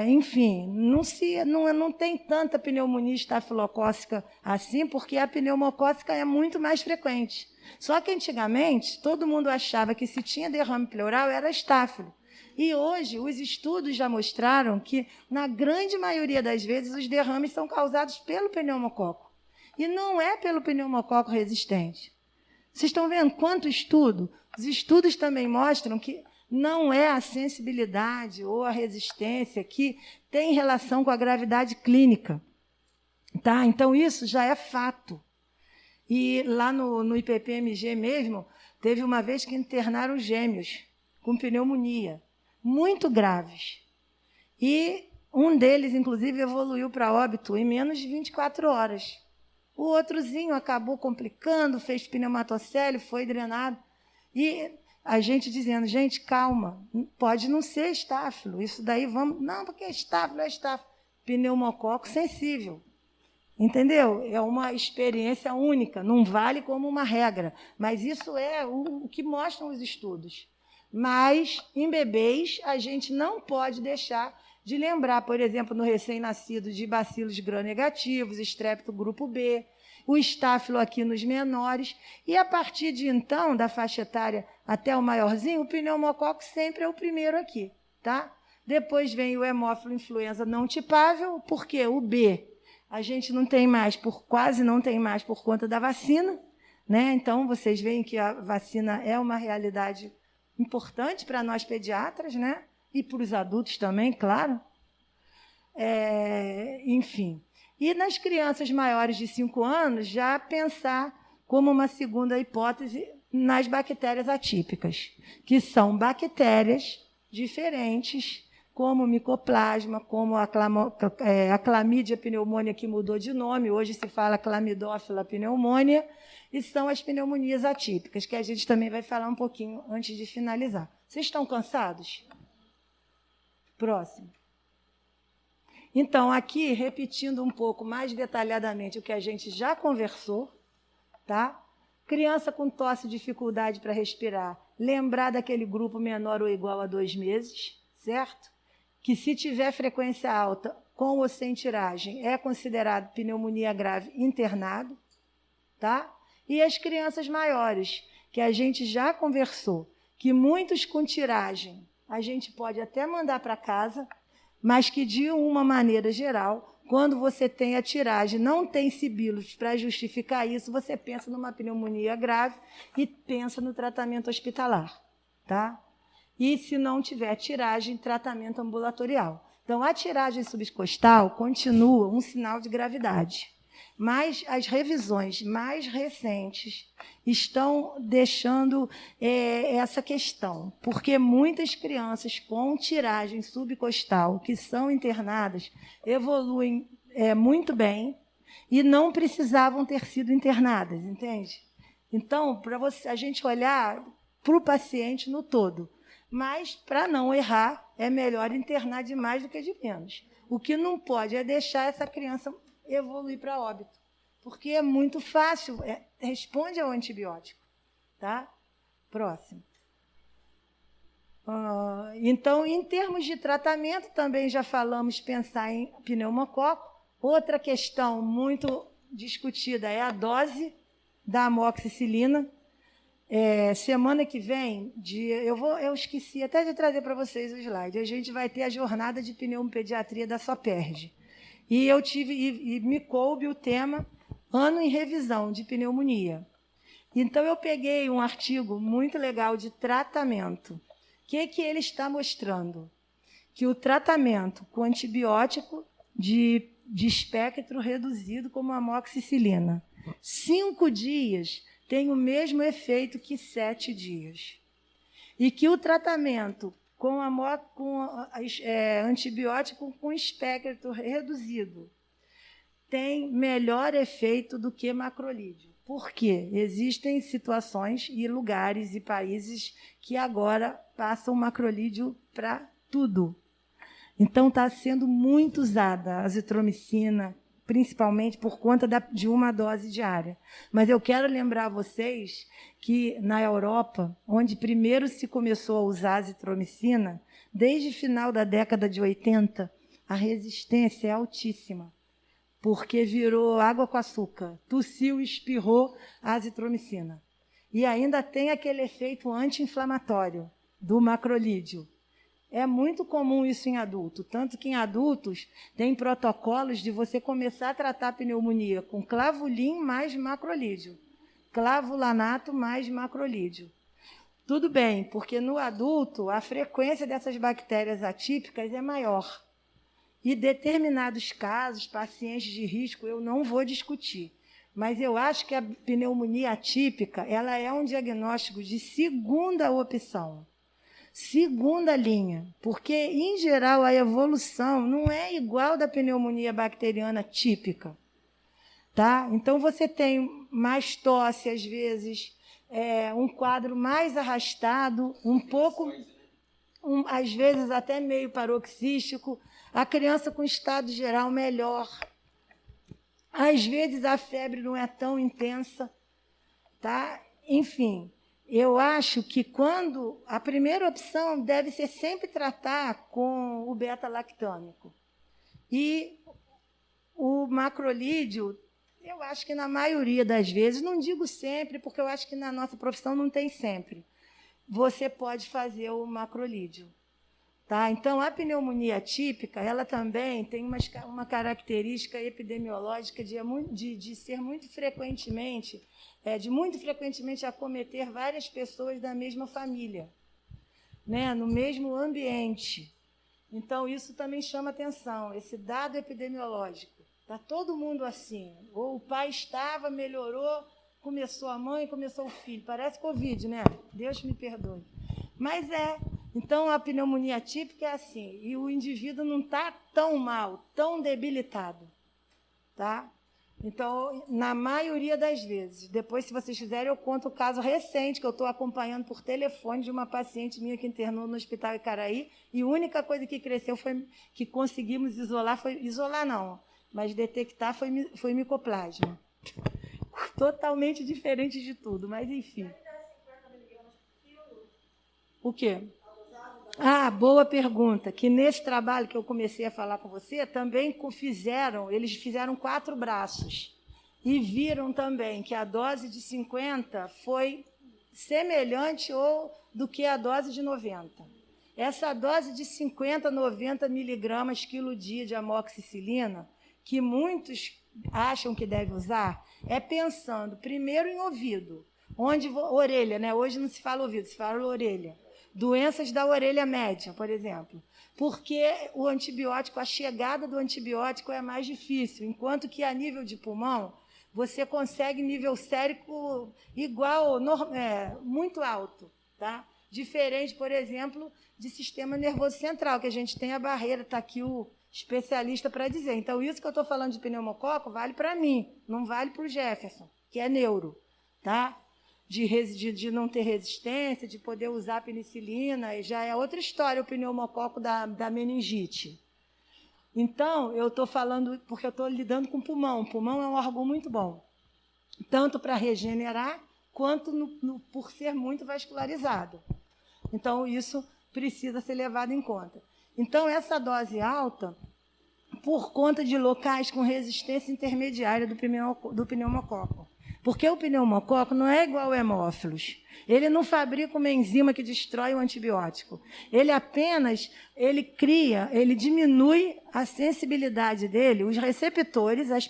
enfim, não tem tanta pneumonia estafilocócica assim, porque a pneumocócica é muito mais frequente. Só que, antigamente, todo mundo achava que se tinha derrame pleural era estáfilo. E hoje os estudos já mostraram que, na grande maioria das vezes, os derrames são causados pelo pneumococo. E não é pelo pneumococo resistente. Vocês estão vendo quanto estudo? Os estudos também mostram que não é a sensibilidade ou a resistência que tem relação com a gravidade clínica. Tá? Então, isso já é fato. E lá no IPPMG mesmo, teve uma vez que internaram gêmeos com pneumonia, muito graves. E um deles, inclusive, evoluiu para óbito em menos de 24 horas. O outrozinho acabou complicando, fez pneumatocele, foi drenado. E a gente dizendo, gente, calma, pode não ser estáfilo, isso daí vamos... Não, porque é estáfilo. Pneumococo sensível. Entendeu? É uma experiência única, não vale como uma regra, mas isso é o que mostram os estudos. Mas, em bebês, a gente não pode deixar de lembrar, por exemplo, no recém-nascido, de bacilos gram-negativos, estrepto grupo B, o estáfilo aqui nos menores, e a partir de então, da faixa etária até o maiorzinho, o pneumococo sempre é o primeiro aqui, tá? Depois vem o hemófilo influenza não tipável, porque o B a gente não tem mais, quase não tem mais por conta da vacina, né? Então, vocês veem que a vacina é uma realidade importante para nós pediatras, né? E para os adultos também, claro. Enfim. E nas crianças maiores de 5 anos, já pensar como uma segunda hipótese nas bactérias atípicas, que são bactérias diferentes, como o micoplasma, como a clamídia pneumônia, que mudou de nome, hoje se fala clamidófila pneumônia, e são as pneumonias atípicas, que a gente também vai falar um pouquinho antes de finalizar. Vocês estão cansados? Próximo. Então, aqui, repetindo um pouco mais detalhadamente o que a gente já conversou, tá? Criança com tosse, dificuldade para respirar, lembrar daquele grupo menor ou igual a 2 meses, certo? Que se tiver frequência alta, com ou sem tiragem, é considerado pneumonia grave internado, tá? E as crianças maiores, que a gente já conversou, que muitos com tiragem a gente pode até mandar para casa, mas que, de uma maneira geral, quando você tem a tiragem, não tem sibilos para justificar isso, você pensa numa pneumonia grave e pensa no tratamento hospitalar, tá? E, se não tiver tiragem, tratamento ambulatorial. Então, a tiragem subcostal continua um sinal de gravidade. Mas as revisões mais recentes estão deixando essa questão, porque muitas crianças com tiragem subcostal, que são internadas, evoluem muito bem e não precisavam ter sido internadas, entende? Então, para a gente olhar para o paciente no todo. Mas, para não errar, é melhor internar de mais do que de menos. O que não pode é deixar essa criança evoluir para óbito, porque é muito fácil, responde ao antibiótico. Tá? Próximo. Então, em termos de tratamento, também já falamos pensar em pneumococo. Outra questão muito discutida é a dose da amoxicilina. Semana que vem, eu esqueci até de trazer para vocês o slide, a gente vai ter a jornada de pneumopediatria da SOPERJ. E me coube o tema Ano em Revisão de Pneumonia. Então, eu peguei um artigo muito legal de tratamento. O que ele está mostrando? Que o tratamento com antibiótico de espectro reduzido, como a amoxicilina, 5 dias tem o mesmo efeito que 7 dias. E que o tratamento com antibiótico com espectro reduzido tem melhor efeito do que macrolídeo. Por quê? Existem situações e lugares e países que agora passam macrolídeo para tudo. Então, está sendo muito usada a azitromicina, principalmente por conta de uma dose diária. Mas eu quero lembrar a vocês que, na Europa, onde primeiro se começou a usar a azitromicina, desde o final da década de 80, a resistência é altíssima, porque virou água com açúcar, tossiu e espirrou a azitromicina. E ainda tem aquele efeito anti-inflamatório do macrolídeo. É muito comum isso em adulto, tanto que em adultos tem protocolos de você começar a tratar a pneumonia com clavulin mais macrolídeo, clavulanato mais macrolídeo. Tudo bem, porque no adulto a frequência dessas bactérias atípicas é maior. E determinados casos, pacientes de risco, eu não vou discutir. Mas eu acho que a pneumonia atípica ela é um diagnóstico de segunda opção. Segunda linha, porque, em geral, a evolução não é igual da pneumonia bacteriana típica. Tá? Então, você tem mais tosse, às vezes, um quadro mais arrastado, um pouco, às vezes até meio paroxístico, a criança com estado geral melhor. Às vezes a febre não é tão intensa, tá? Enfim, eu acho que a primeira opção deve ser sempre tratar com o beta-lactâmico. E o macrolídeo, eu acho que na maioria das vezes, não digo sempre, porque eu acho que na nossa profissão não tem sempre, você pode fazer o macrolídeo. Tá? Então, a pneumonia típica, ela também tem uma característica epidemiológica de ser muito frequentemente acometer várias pessoas da mesma família, né? No mesmo ambiente. Então, isso também chama atenção, esse dado epidemiológico. Está todo mundo assim. Ou o pai estava, melhorou, começou a mãe, começou o filho. Parece Covid, né? Deus me perdoe. Mas Então, a pneumonia típica é assim, e o indivíduo não está tão mal, tão debilitado. Tá? Então, na maioria das vezes, depois, se vocês quiserem, eu conto o caso recente, que eu estou acompanhando por telefone, de uma paciente minha que internou no Hospital Icaraí, e a única coisa que cresceu foi que conseguimos isolar não, mas detectar foi micoplasma. Totalmente diferente de tudo, mas enfim. O quê? Boa pergunta. Que nesse trabalho que eu comecei a falar com você, também eles fizeram 4 braços e viram também que a dose de 50 foi semelhante do que a dose de 90. Essa dose de 50, 90 miligramas quilo-dia de amoxicilina, que muitos acham que deve usar, é pensando primeiro em ouvido, orelha, né? Hoje não se fala ouvido, se fala orelha. Doenças da orelha média, por exemplo, porque a chegada do antibiótico é mais difícil, enquanto que a nível de pulmão, você consegue nível sérico igual, muito alto, tá? Diferente, por exemplo, de sistema nervoso central, que a gente tem a barreira, está aqui o especialista para dizer. Então, isso que eu estou falando de pneumococo vale para mim, não vale para o Jefferson, que é neuro, tá? De não ter resistência, de poder usar penicilina, já é outra história o pneumococo da meningite. Então, eu estou falando, porque eu estou lidando com pulmão. O pulmão é um órgão muito bom, tanto para regenerar, quanto por ser muito vascularizado. Então, isso precisa ser levado em conta. Então, essa dose alta, por conta de locais com resistência intermediária do pneumococo. Porque o pneumococo não é igual ao hemófilos. Ele não fabrica uma enzima que destrói o antibiótico. Ele apenas, ele diminui a sensibilidade dele, os receptores, as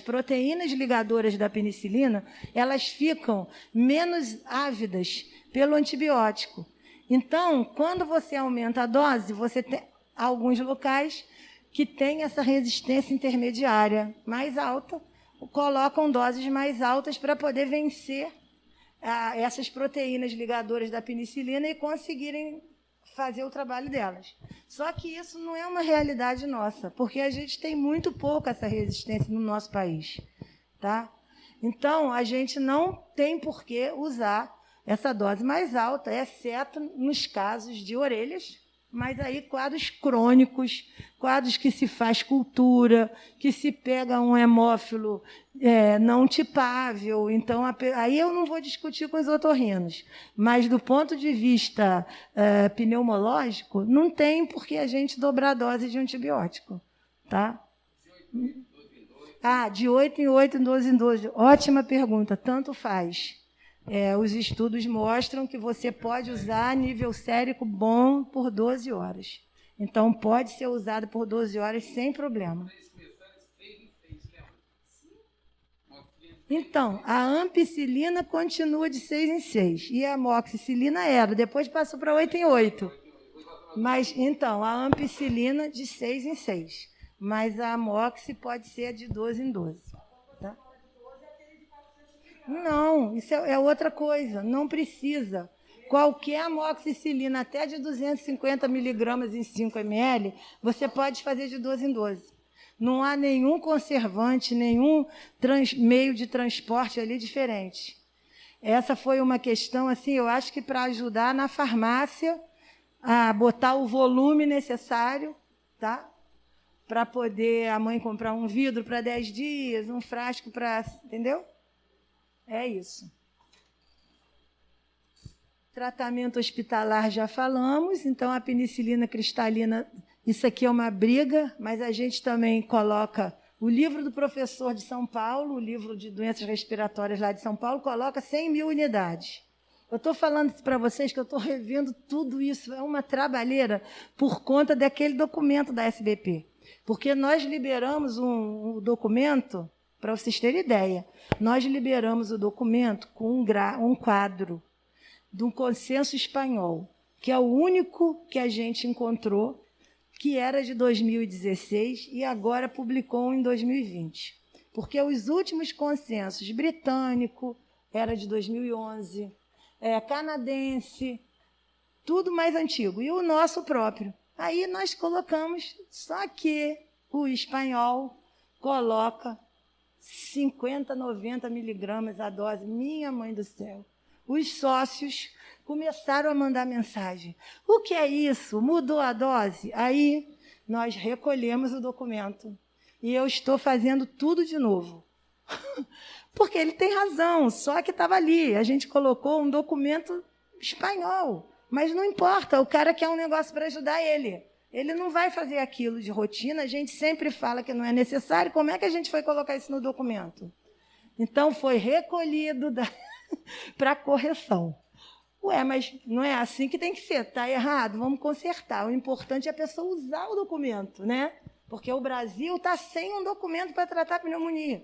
proteínas ligadoras da penicilina, elas ficam menos ávidas pelo antibiótico. Então, quando você aumenta a dose, você tem alguns locais que têm essa resistência intermediária mais alta, colocam doses mais altas para poder vencer essas proteínas ligadoras da penicilina e conseguirem fazer o trabalho delas. Só que isso não é uma realidade nossa, porque a gente tem muito pouco essa resistência no nosso país. Tá? Então, a gente não tem por que usar essa dose mais alta, exceto nos casos de orelhas, mas aí quadros crônicos, quadros que se faz cultura, que se pega um hemófilo não tipável. Então, aí eu não vou discutir com os otorrinos, mas do ponto de vista pneumológico, não tem por que a gente dobrar a dose de antibiótico. Tá? De 8 em 8, 12 em 12. Ótima pergunta, tanto faz. Os estudos mostram que você pode usar nível sérico bom por 12 horas. Então, pode ser usado por 12 horas sem problema. Então, a ampicilina continua de 6 em 6. E a amoxicilina depois passou para 8 em 8. Mas, então, a ampicilina de 6 em 6. Mas a amoxi pode ser de 12 em 12. Tá? Não, isso é outra coisa, não precisa. Qualquer amoxicilina, até de 250 miligramas em 5 ml, você pode fazer de 12 em 12. Não há nenhum conservante, nenhum meio de transporte ali diferente. Essa foi uma questão, assim, eu acho que para ajudar na farmácia a botar o volume necessário, tá? Para poder a mãe comprar um vidro para 10 dias, um frasco para... Entendeu? É isso. Tratamento hospitalar já falamos, então a penicilina cristalina, isso aqui é uma briga, mas a gente também coloca o livro do professor de São Paulo, o livro de doenças respiratórias lá de São Paulo, coloca 100 mil unidades. Eu estou falando para vocês que eu estou revendo tudo isso, é uma trabalheira por conta daquele documento da SBP. Porque nós liberamos um documento, para vocês terem ideia, nós liberamos o documento com um quadro de um consenso espanhol, que é o único que a gente encontrou, que era de 2016 e agora publicou em 2020. Porque os últimos consensos britânico era de 2011, canadense, tudo mais antigo, e o nosso próprio. Aí nós colocamos, só que o espanhol coloca 50, 90 miligramas a dose. Minha mãe do céu. Os sócios começaram a mandar mensagem. O que é isso? Mudou a dose? Aí nós recolhemos o documento. E eu estou fazendo tudo de novo. Porque ele tem razão, só que estava ali. A gente colocou um documento espanhol. Mas não importa, o cara quer um negócio para ajudar ele. Ele não vai fazer aquilo de rotina, a gente sempre fala que não é necessário. Como é que a gente foi colocar isso no documento? Então, foi recolhido para correção. Ué, mas não é assim que tem que ser, está errado, vamos consertar. O importante é a pessoa usar o documento, né? Porque o Brasil está sem um documento para tratar a pneumonia.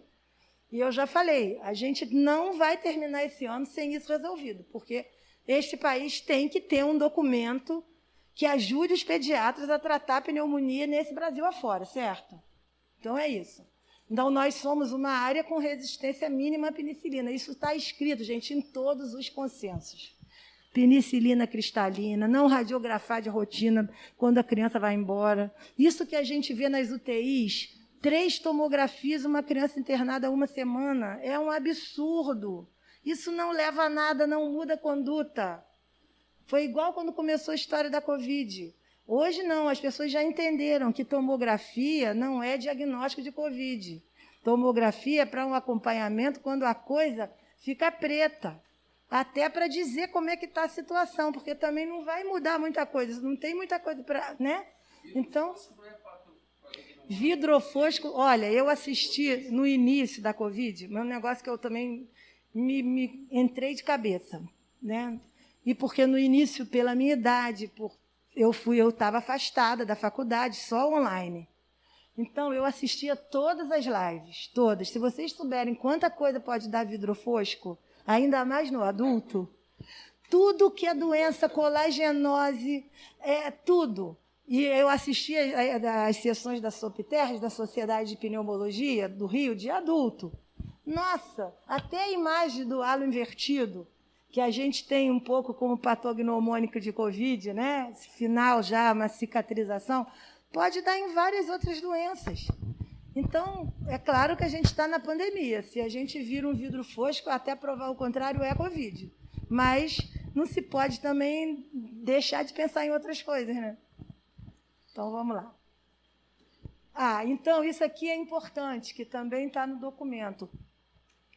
E eu já falei, a gente não vai terminar esse ano sem isso resolvido, porque este país tem que ter um documento que ajude os pediatras a tratar a pneumonia nesse Brasil afora, certo? Então, é isso. Então, nós somos uma área com resistência mínima à penicilina. Isso está escrito, gente, em todos os consensos. Penicilina cristalina, não radiografar de rotina quando a criança vai embora. Isso que a gente vê nas UTIs, 3 tomografias, uma criança internada 1 semana, é um absurdo. Isso não leva a nada, não muda a conduta. Foi igual quando começou a história da Covid. Hoje não, as pessoas já entenderam que tomografia não é diagnóstico de Covid. Tomografia é para um acompanhamento quando a coisa fica preta. Até para dizer como é que está a situação, porque também não vai mudar muita coisa, não tem muita coisa para... né? Então, vidrofosco... Olha, eu assisti no início da Covid, um negócio que eu também me entrei de cabeça, né? E porque no início, pela minha idade, eu estava afastada da faculdade, só online. Então, eu assistia todas as lives, todas. Se vocês souberem quanta coisa pode dar vidrofosco, ainda mais no adulto, tudo que é doença, colagenose, tudo. E eu assistia às sessões da SOPTERRS, da Sociedade de Pneumologia do Rio, de adulto. Nossa, até a imagem do halo invertido, que a gente tem um pouco como patognomônico de Covid, né? Final já, uma cicatrização, pode dar em várias outras doenças. Então, é claro que a gente está na pandemia. Se a gente vira um vidro fosco, até provar o contrário, é Covid. Mas não se pode também deixar de pensar em outras coisas, né? Então, vamos lá. Então, isso aqui é importante, que também está no documento.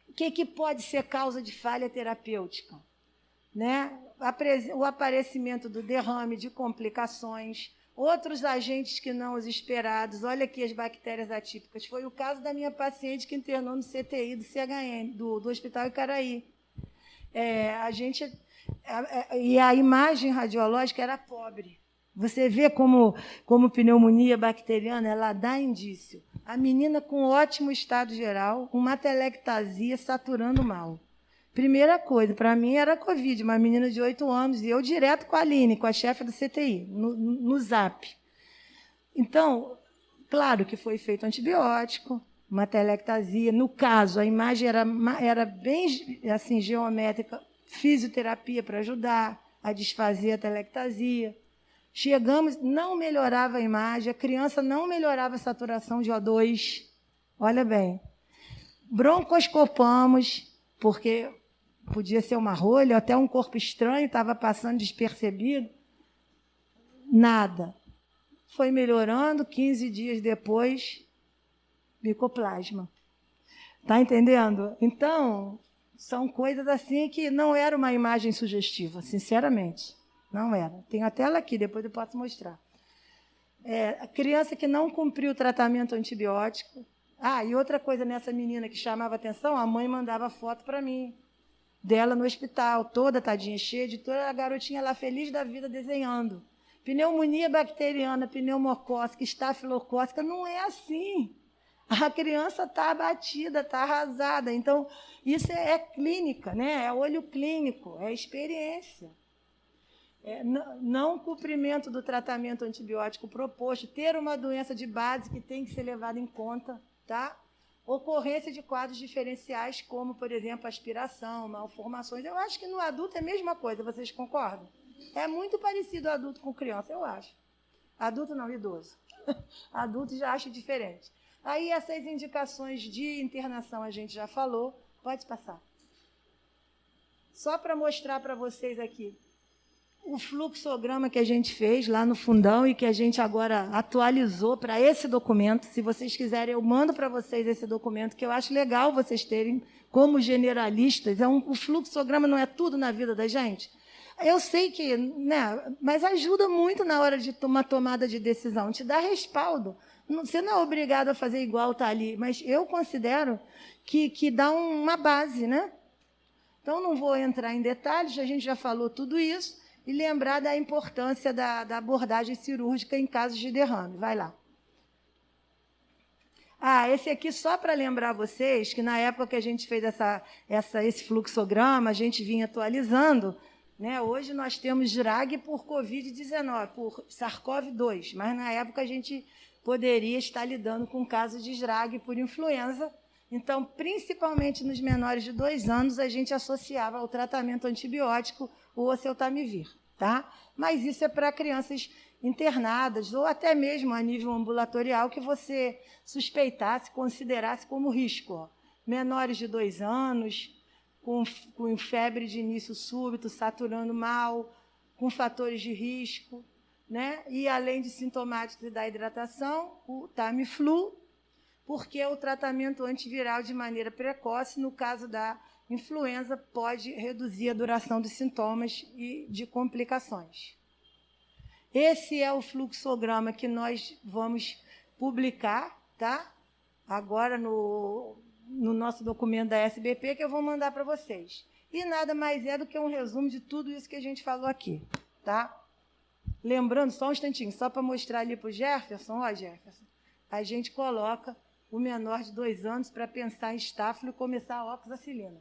O que pode ser causa de falha terapêutica? Né? O aparecimento do derrame, de complicações, outros agentes que não os esperados. Olha aqui as bactérias atípicas. Foi o caso da minha paciente que internou no CTI do CHN, do Hospital Icaraí. E a imagem radiológica era pobre. Você vê como pneumonia bacteriana, ela dá indício. A menina com ótimo estado geral, uma telectasia saturando mal. Primeira coisa, para mim era Covid, uma menina de 8 anos, e eu direto com a Aline, com a chefe do CTI, no Zap. Então, claro que foi feito antibiótico, uma telectasia. No caso, a imagem era bem assim, geométrica, fisioterapia para ajudar a desfazer a telectasia. Chegamos, não melhorava a imagem, a criança não melhorava a saturação de O2. Olha bem. Broncoscopamos, porque podia ser uma rolha, até um corpo estranho, estava passando despercebido. Nada. Foi melhorando, 15 dias depois, micoplasma. Está entendendo? Então, são coisas assim que não era uma imagem sugestiva, sinceramente. Não era. Tenho a tela aqui, depois eu posso mostrar. A criança que não cumpriu o tratamento antibiótico. E outra coisa nessa menina que chamava atenção, a mãe mandava foto para mim, dela no hospital, toda tadinha, cheia de toda a garotinha lá feliz da vida desenhando. Pneumonia bacteriana, pneumocócica, estafilocócica, não é assim. A criança está abatida, está arrasada. Então, isso é clínica, né? É olho clínico, é experiência. Não cumprimento do tratamento antibiótico proposto, ter uma doença de base que tem que ser levada em conta, tá? Ocorrência de quadros diferenciais, como, por exemplo, aspiração, malformações. Eu acho que no adulto é a mesma coisa, vocês concordam? É muito parecido adulto com criança, eu acho. Adulto não, idoso. Adulto já acho diferente. Aí essas indicações de internação a gente já falou. Pode passar. Só para mostrar para vocês aqui o fluxograma que a gente fez lá no fundão e que a gente agora atualizou para esse documento. Se vocês quiserem, eu mando para vocês esse documento, que eu acho legal vocês terem como generalistas. O fluxograma não é tudo na vida da gente. Eu sei que, né, mas ajuda muito na hora de uma tomada de decisão, te dá respaldo. Você não é obrigado a fazer igual está ali, mas eu considero que dá uma base, né? Então, não vou entrar em detalhes, a gente já falou tudo isso, e lembrar da importância da abordagem cirúrgica em casos de derrame. Vai lá. Esse aqui, só para lembrar vocês, que na época que a gente fez esse fluxograma, a gente vinha atualizando, né? Hoje nós temos DRAG por Covid-19, por SARS-CoV-2, mas na época a gente poderia estar lidando com casos de DRAG por influenza. Então, principalmente nos menores de 2 anos, a gente associava ao tratamento antibiótico o oseltamivir, tá? Mas isso é para crianças internadas ou até mesmo a nível ambulatorial que você suspeitasse, considerasse como risco. Menores de 2 anos, com febre de início súbito, saturando mal, com fatores de risco, né? E além de sintomáticos da hidratação, o Tamiflu, porque o tratamento antiviral de maneira precoce, no caso da influenza, pode reduzir a duração dos sintomas e de complicações. Esse é o fluxograma que nós vamos publicar, tá? Agora no nosso documento da SBP, que eu vou mandar para vocês. E nada mais é do que um resumo de tudo isso que a gente falou aqui, tá? Lembrando, só um instantinho, só para mostrar ali para o Jefferson, Jefferson, a gente coloca o menor de 2 anos para pensar em estáfilo e começar a oxacilina.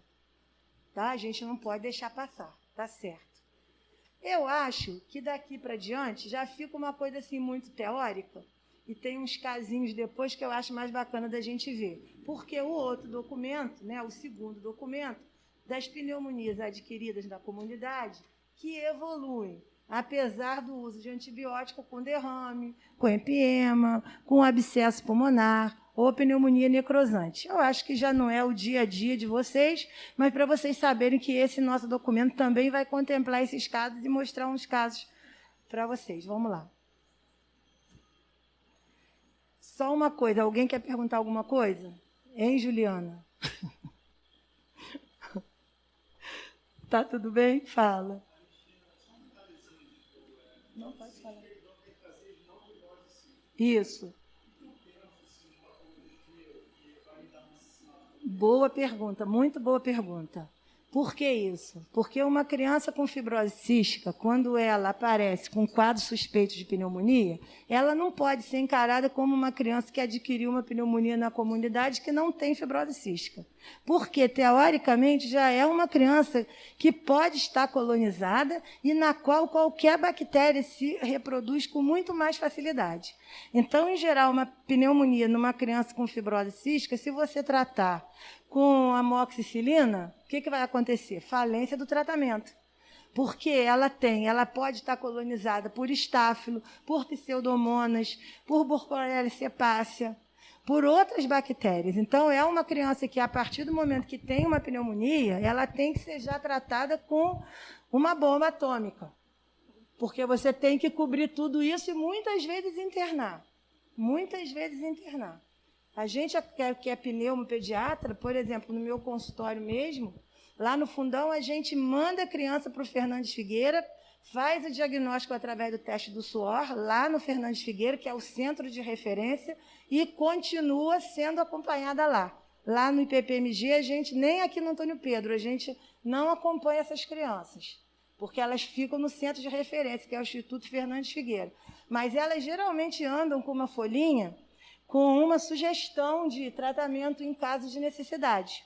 Tá? A gente não pode deixar passar, tá certo. Eu acho que daqui para diante já fica uma coisa assim muito teórica e tem uns casinhos depois que eu acho mais bacana da gente ver. Porque o outro documento, né, o segundo documento, das pneumonias adquiridas na comunidade, que evoluem, apesar do uso de antibiótico com derrame, com empiema, com abscesso pulmonar ou pneumonia necrosante. Eu acho que já não é o dia a dia de vocês, mas para vocês saberem que esse nosso documento também vai contemplar esses casos e mostrar uns casos para vocês. Vamos lá. Só uma coisa, alguém quer perguntar alguma coisa? Hein, Juliana? Tá tudo bem? Fala. Não pode falar. Isso. Boa pergunta, muito boa pergunta. Por que isso? Porque uma criança com fibrose cística, quando ela aparece com quadro suspeito de pneumonia, ela não pode ser encarada como uma criança que adquiriu uma pneumonia na comunidade que não tem fibrose cística. Porque, teoricamente, já é uma criança que pode estar colonizada e na qual qualquer bactéria se reproduz com muito mais facilidade. Então, em geral, uma pneumonia numa criança com fibrose cística, se você tratar com amoxicilina, o que vai acontecer? Falência do tratamento. Porque ela pode estar colonizada por estáfilo, por pseudomonas, por Burkholderia cepacia, por outras bactérias. Então, é uma criança que, a partir do momento que tem uma pneumonia, ela tem que ser já tratada com uma bomba atômica, porque você tem que cobrir tudo isso e muitas vezes internar. Muitas vezes internar. A gente que é pneumopediatra, por exemplo, no meu consultório mesmo, lá no fundão, a gente manda a criança para o Fernandes Figueira, faz o diagnóstico através do teste do suor, lá no Fernandes Figueira, que é o centro de referência, e continua sendo acompanhada lá. Lá no IPPMG, a gente, nem aqui no Antônio Pedro, a gente não acompanha essas crianças, porque elas ficam no centro de referência, que é o Instituto Fernandes Figueira. Mas elas geralmente andam com uma folhinha com uma sugestão de tratamento em caso de necessidade.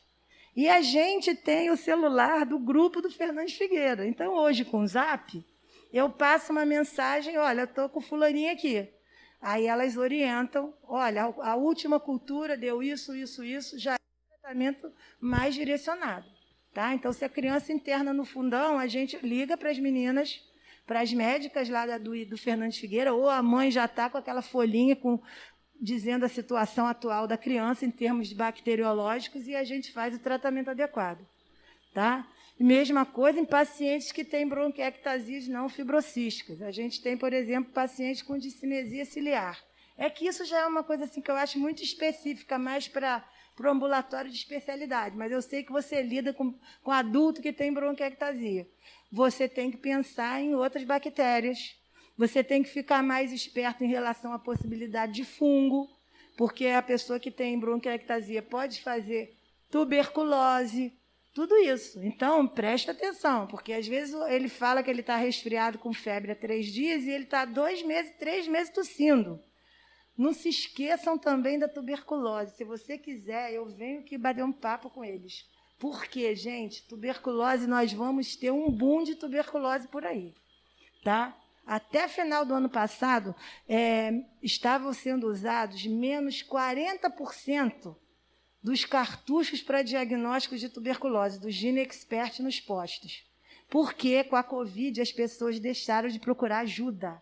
E a gente tem o celular do grupo do Fernandes Figueira. Então, hoje, com o Zap, eu passo uma mensagem, olha, estou com fulaninha aqui. Aí elas orientam, olha, a última cultura deu isso, já é um tratamento mais direcionado. Tá? Então, se a criança interna no fundão, a gente liga para as meninas, para as médicas lá do Fernandes Figueira, ou a mãe já está com aquela folhinha dizendo a situação atual da criança em termos bacteriológicos e a gente faz o tratamento adequado. Tá? Mesma coisa em pacientes que têm bronquiectasias não fibrocísticas. A gente tem, por exemplo, pacientes com discinesia ciliar. É que isso já é uma coisa assim, que eu acho muito específica, mais para o ambulatório de especialidade, mas eu sei que você lida com adulto que tem bronquiectasia. Você tem que pensar em outras bactérias, você tem que ficar mais esperto em relação à possibilidade de fungo, porque a pessoa que tem bronquiectasia pode fazer tuberculose, tudo isso. Então, presta atenção, porque às vezes ele fala que ele está resfriado com febre há 3 dias e ele está 2 meses, 3 meses tossindo. Não se esqueçam também da tuberculose. Se você quiser, eu venho aqui bater um papo com eles. Porque, gente, tuberculose, nós vamos ter um boom de tuberculose por aí. Tá? Até final do ano passado, estavam sendo usados menos 40% dos cartuchos para diagnóstico de tuberculose, do GeneXpert nos postos. Porque, com a Covid, as pessoas deixaram de procurar ajuda.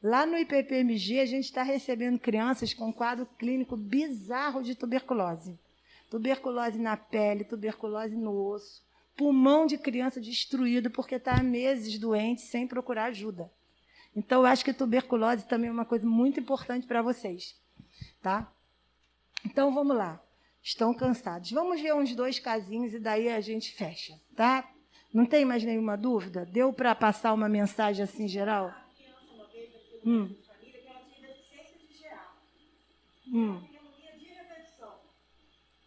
Lá no IPPMG, a gente está recebendo crianças com quadro clínico bizarro de tuberculose. Tuberculose na pele, tuberculose no osso, pulmão de criança destruído porque está há meses doente sem procurar ajuda. Então, eu acho que tuberculose também é uma coisa muito importante para vocês. Tá? Então, vamos lá. Estão cansados. Vamos ver uns 2 casinhos e daí a gente fecha. Tá? Não tem mais nenhuma dúvida? Deu para passar uma mensagem assim geral?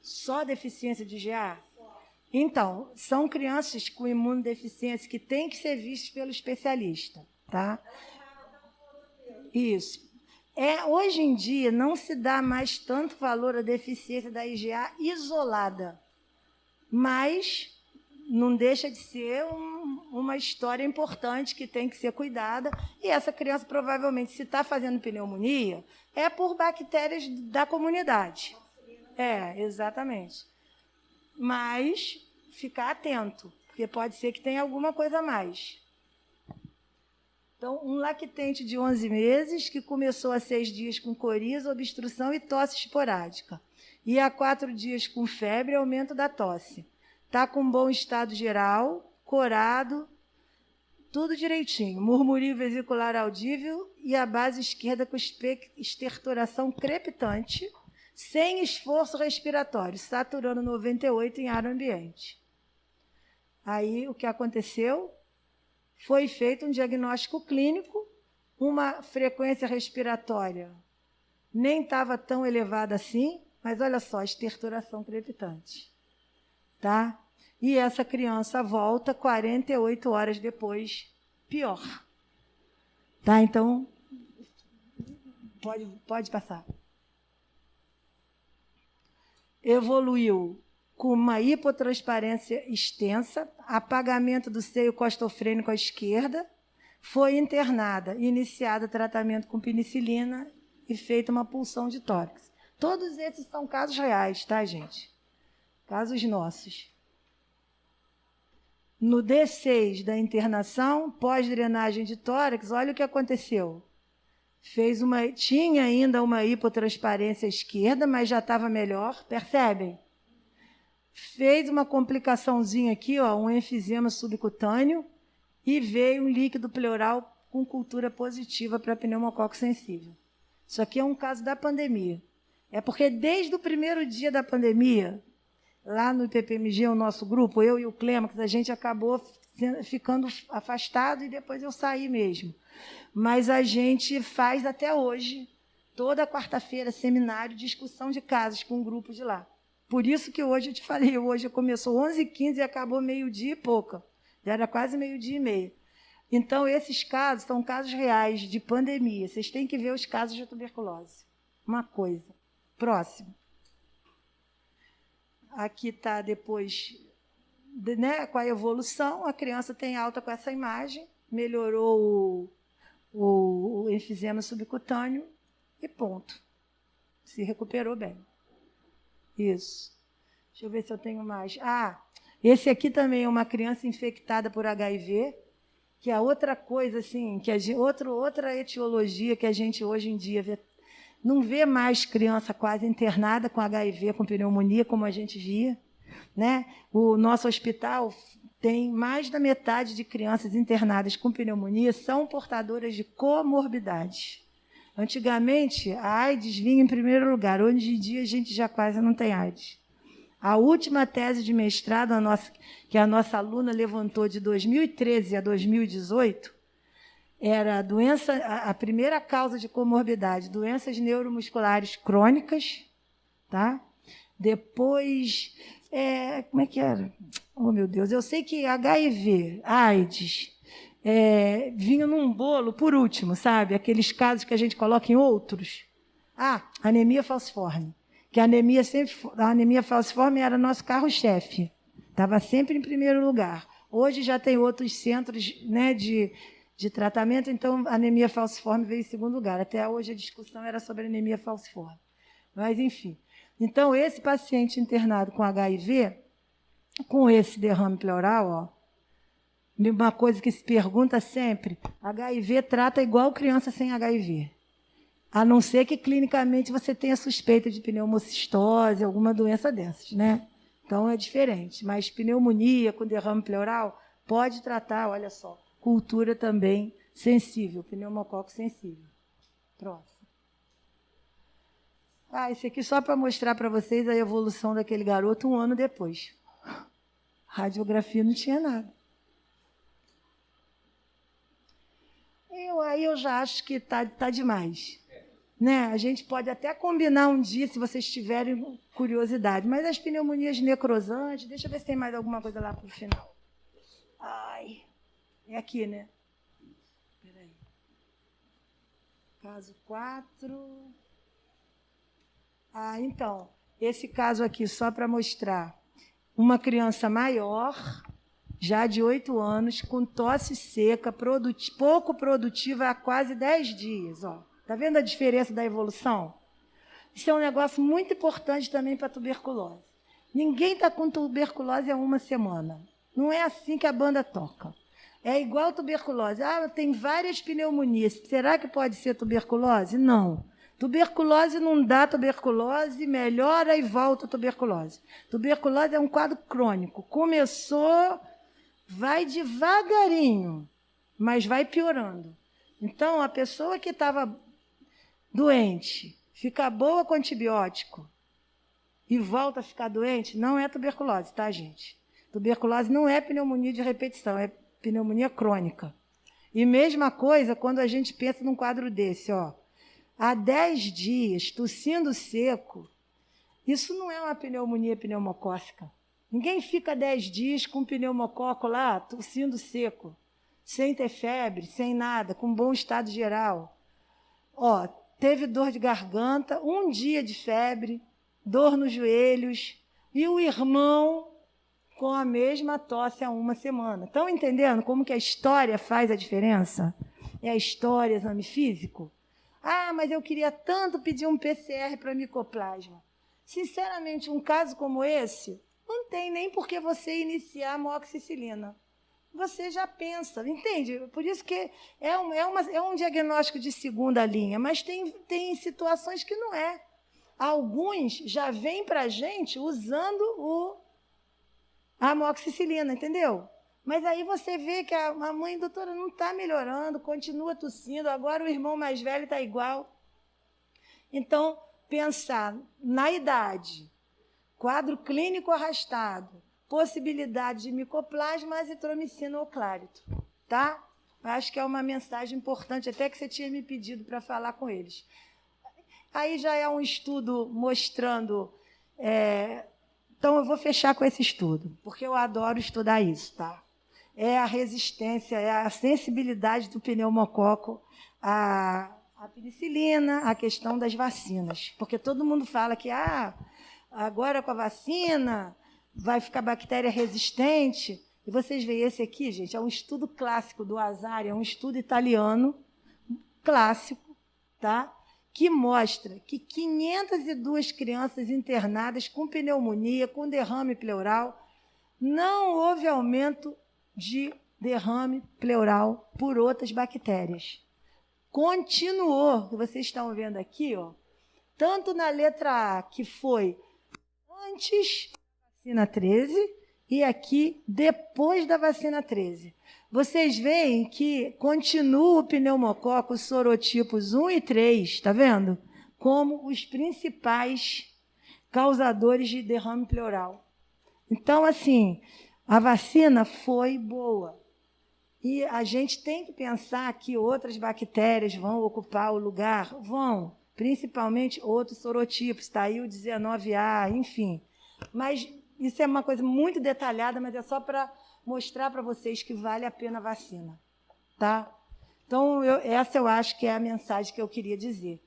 Só deficiência de GA? Então, são crianças com imunodeficiência que têm que ser vistas pelo especialista, tá? Isso. Hoje em dia, não se dá mais tanto valor à deficiência da IgA isolada, mas não deixa de ser uma história importante que tem que ser cuidada, e essa criança provavelmente, se está fazendo pneumonia, é por bactérias da comunidade. Exatamente. Mas ficar atento, porque pode ser que tenha alguma coisa a mais. Então, um lactente de 11 meses, que começou há 6 dias com coriza, obstrução e tosse esporádica, e há 4 dias com febre e aumento da tosse. Está com bom estado geral, corado, tudo direitinho. Murmurio vesicular audível e a base esquerda com estertoração crepitante, sem esforço respiratório, saturando 98 em ar ambiente. Aí, o que aconteceu? Foi feito um diagnóstico clínico, uma frequência respiratória nem estava tão elevada assim, mas olha só, estertoração crepitante. Tá? E essa criança volta 48 horas depois, pior. Tá? Então, pode passar. Evoluiu com uma hipotransparência extensa, apagamento do seio costofrênico à esquerda, foi internada, iniciado tratamento com penicilina e feita uma punção de tórax. Todos esses são casos reais, tá, gente? Casos nossos. No D6 da internação, pós-drenagem de tórax, olha o que aconteceu. tinha ainda uma hipotransparência esquerda, mas já estava melhor, percebem? Fez uma complicaçãozinha aqui, ó, um enfisema subcutâneo, e veio um líquido pleural com cultura positiva para pneumococo sensível. Isso aqui é um caso da pandemia. É porque desde o primeiro dia da pandemia, lá no IPPMG, o nosso grupo, eu e o Clêmax, a gente acabou ficando afastado e depois eu saí mesmo. Mas a gente faz até hoje, toda quarta-feira, seminário, discussão de casos com um grupo de lá. Por isso que hoje eu te falei, hoje começou 11h15 e acabou meio-dia e pouca. Já era quase meio-dia e meia. Então, esses casos são casos reais de pandemia. Vocês têm que ver os casos de tuberculose. Uma coisa. Próximo. Aqui está depois, né, com a evolução, a criança tem alta com essa imagem, melhorou o enfisema subcutâneo e ponto. Se recuperou bem. Isso. Deixa eu ver se eu tenho mais. Esse aqui também é uma criança infectada por HIV, que é outra coisa, assim, que outra etiologia que a gente hoje em dia vê. Não vê mais criança quase internada com HIV, com pneumonia, como a gente via, né? O nosso hospital tem mais da metade de crianças internadas com pneumonia são portadoras de comorbidades. Antigamente, a AIDS vinha em primeiro lugar. Hoje em dia, a gente já quase não tem AIDS. A última tese de mestrado que a nossa aluna levantou de 2013 a 2018 era a primeira causa de comorbidade, doenças neuromusculares crônicas, tá? Depois, como é que era? Oh, meu Deus, eu sei que HIV, AIDS, vinha num bolo, por último, sabe? Aqueles casos que a gente coloca em outros. Anemia falciforme. Que a anemia falciforme era nosso carro-chefe. Estava sempre em primeiro lugar. Hoje já tem outros centros, né, de tratamento, então a anemia falciforme veio em segundo lugar. Até hoje a discussão era sobre anemia falciforme. Mas, enfim. Então, esse paciente internado com HIV, com esse derrame pleural, ó, uma coisa que se pergunta sempre, HIV trata igual criança sem HIV. A não ser que clinicamente você tenha suspeita de pneumocistose, alguma doença dessas, né? Então é diferente. Mas pneumonia com derrame pleural pode tratar, olha só, cultura também sensível, pneumococo sensível. Próximo. Esse aqui só para mostrar para vocês a evolução daquele garoto 1 ano depois. Radiografia não tinha nada. Aí eu já acho que tá demais. Né? A gente pode até combinar um dia, se vocês tiverem curiosidade, mas as pneumonias necrosantes, deixa eu ver se tem mais alguma coisa lá para o final. É aqui, né? Espera aí. Caso 4. Então, esse caso aqui, só para mostrar, uma criança maior, já de 8 anos, com tosse seca, pouco produtiva há quase 10 dias, ó. Está vendo a diferença da evolução? Isso é um negócio muito importante também para a tuberculose. Ninguém está com tuberculose há 1 semana. Não é assim que a banda toca. É igual tuberculose. Tem várias pneumonias. Será que pode ser tuberculose? Não. Tuberculose não dá tuberculose, melhora e volta a tuberculose. Tuberculose é um quadro crônico. Começou, vai devagarinho, mas vai piorando. Então, a pessoa que estava doente, fica boa com antibiótico e volta a ficar doente, não é tuberculose, tá, gente? Tuberculose não é pneumonia de repetição, é pneumonia crônica. E mesma coisa quando a gente pensa num quadro desse, ó. Há 10 dias, tossindo seco, isso não é uma pneumonia pneumocócica. Ninguém fica 10 dias com pneumococo lá, tossindo seco, sem ter febre, sem nada, com bom estado geral. Ó, teve dor de garganta, 1 dia de febre, dor nos joelhos, e o irmão com a mesma tosse há 1 semana. Estão entendendo como que a história faz a diferença? É a história, exame físico? Mas eu queria tanto pedir um PCR para micoplasma. Sinceramente, um caso como esse, não tem nem por que você iniciar a amoxicilina. você já pensa, entende? Por isso que é um diagnóstico de segunda linha, mas tem situações que não é. Alguns já vêm para a gente usando a amoxicilina, entendeu? Mas aí você vê que a mãe, doutora, não está melhorando, continua tossindo, agora o irmão mais velho está igual. Então, pensar na idade, quadro clínico arrastado, possibilidade de micoplasma, azitromicina ou clárito, tá? Acho que é uma mensagem importante, até que você tinha me pedido para falar com eles. Aí já é um estudo mostrando... Então, eu vou fechar com esse estudo, porque eu adoro estudar isso, tá? É a resistência, é a sensibilidade do pneumococo à penicilina, a questão das vacinas. Porque todo mundo fala que agora com a vacina vai ficar bactéria resistente. E vocês veem esse aqui, gente, é um estudo clássico do Azar, é um estudo italiano clássico, tá? Que mostra que 502 crianças internadas com pneumonia, com derrame pleural, não houve aumento de derrame pleural por outras bactérias. Continuou, vocês estão vendo aqui, ó, tanto na letra A, que foi antes da vacina 13, e aqui depois da vacina 13. Vocês veem que continua o pneumococo sorotipos 1 e 3, está vendo? Como os principais causadores de derrame pleural. Então, assim, a vacina foi boa. E a gente tem que pensar que outras bactérias vão ocupar o lugar? Vão, principalmente outros sorotipos, está aí o 19A, enfim. Mas isso é uma coisa muito detalhada, mas é só para mostrar para vocês que vale a pena a vacina, tá? Então, essa eu acho que é a mensagem que eu queria dizer.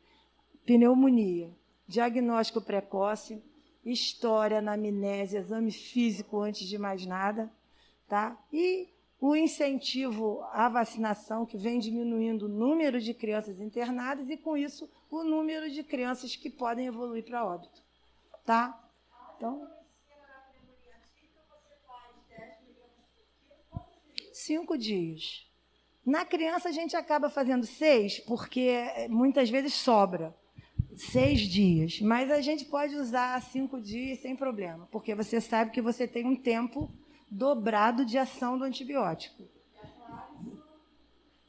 Pneumonia, diagnóstico precoce, história, anamnese, exame físico antes de mais nada, tá? E o incentivo à vacinação, que vem diminuindo o número de crianças internadas e, com isso, o número de crianças que podem evoluir para óbito, tá? Então, 5 dias. Na criança, a gente acaba fazendo 6, porque muitas vezes sobra 6 dias. Mas a gente pode usar 5 dias sem problema, porque você sabe que você tem um tempo dobrado de ação do antibiótico.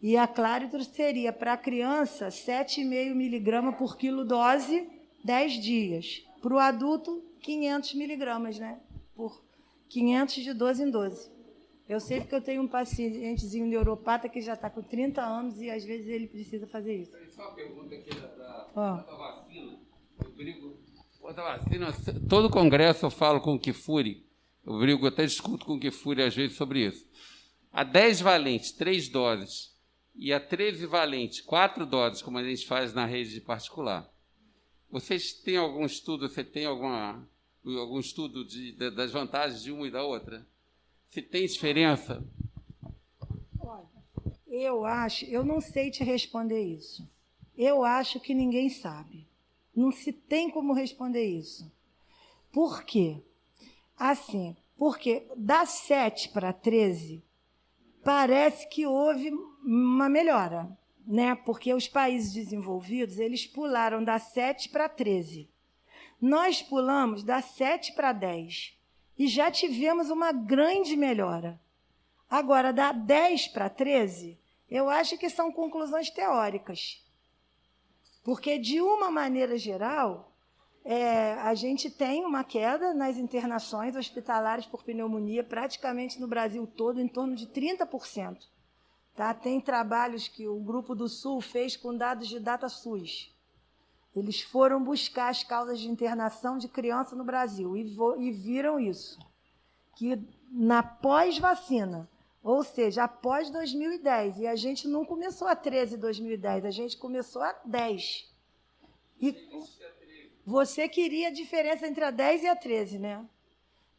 E a Claritro seria, para a criança, 7,5 miligramas por quilo dose, 10 dias. Para o adulto, 500 miligramas, né? Por 500 de 12 em 12. Eu sei porque eu tenho um pacientezinho neuropata que já está com 30 anos e, às vezes, ele precisa fazer isso. Só uma pergunta aqui da vacina. Eu brigo contra a vacina. Todo congresso eu falo com o Kifuri. Eu brigo, até discuto com o Kifuri, às vezes, sobre isso. A 10 valente, 3 doses, e a 13 valente, 4 doses, como a gente faz na rede particular. Vocês têm algum estudo, você tem algum estudo das vantagens de uma e da outra? Se tem diferença? Olha, eu não sei te responder isso. Eu acho que ninguém sabe. Não se tem como responder isso. Por quê? Assim, porque da 7 para 13, parece que houve uma melhora, né? Porque os países desenvolvidos, eles pularam da 7 para 13. Nós pulamos da 7 para 10 e já tivemos uma grande melhora. Agora, da 10 para 13, eu acho que são conclusões teóricas. Porque, de uma maneira geral, a gente tem uma queda nas internações hospitalares por pneumonia, praticamente no Brasil todo, em torno de 30%. Tá? Tem trabalhos que o Grupo do Sul fez com dados de DataSUS. Eles foram buscar as causas de internação de criança no Brasil e viram isso, que na pós-vacina, ou seja, após 2010, e a gente não começou a 13 em 2010, a gente começou a 10. E você queria a diferença entre a 10 e a 13, né?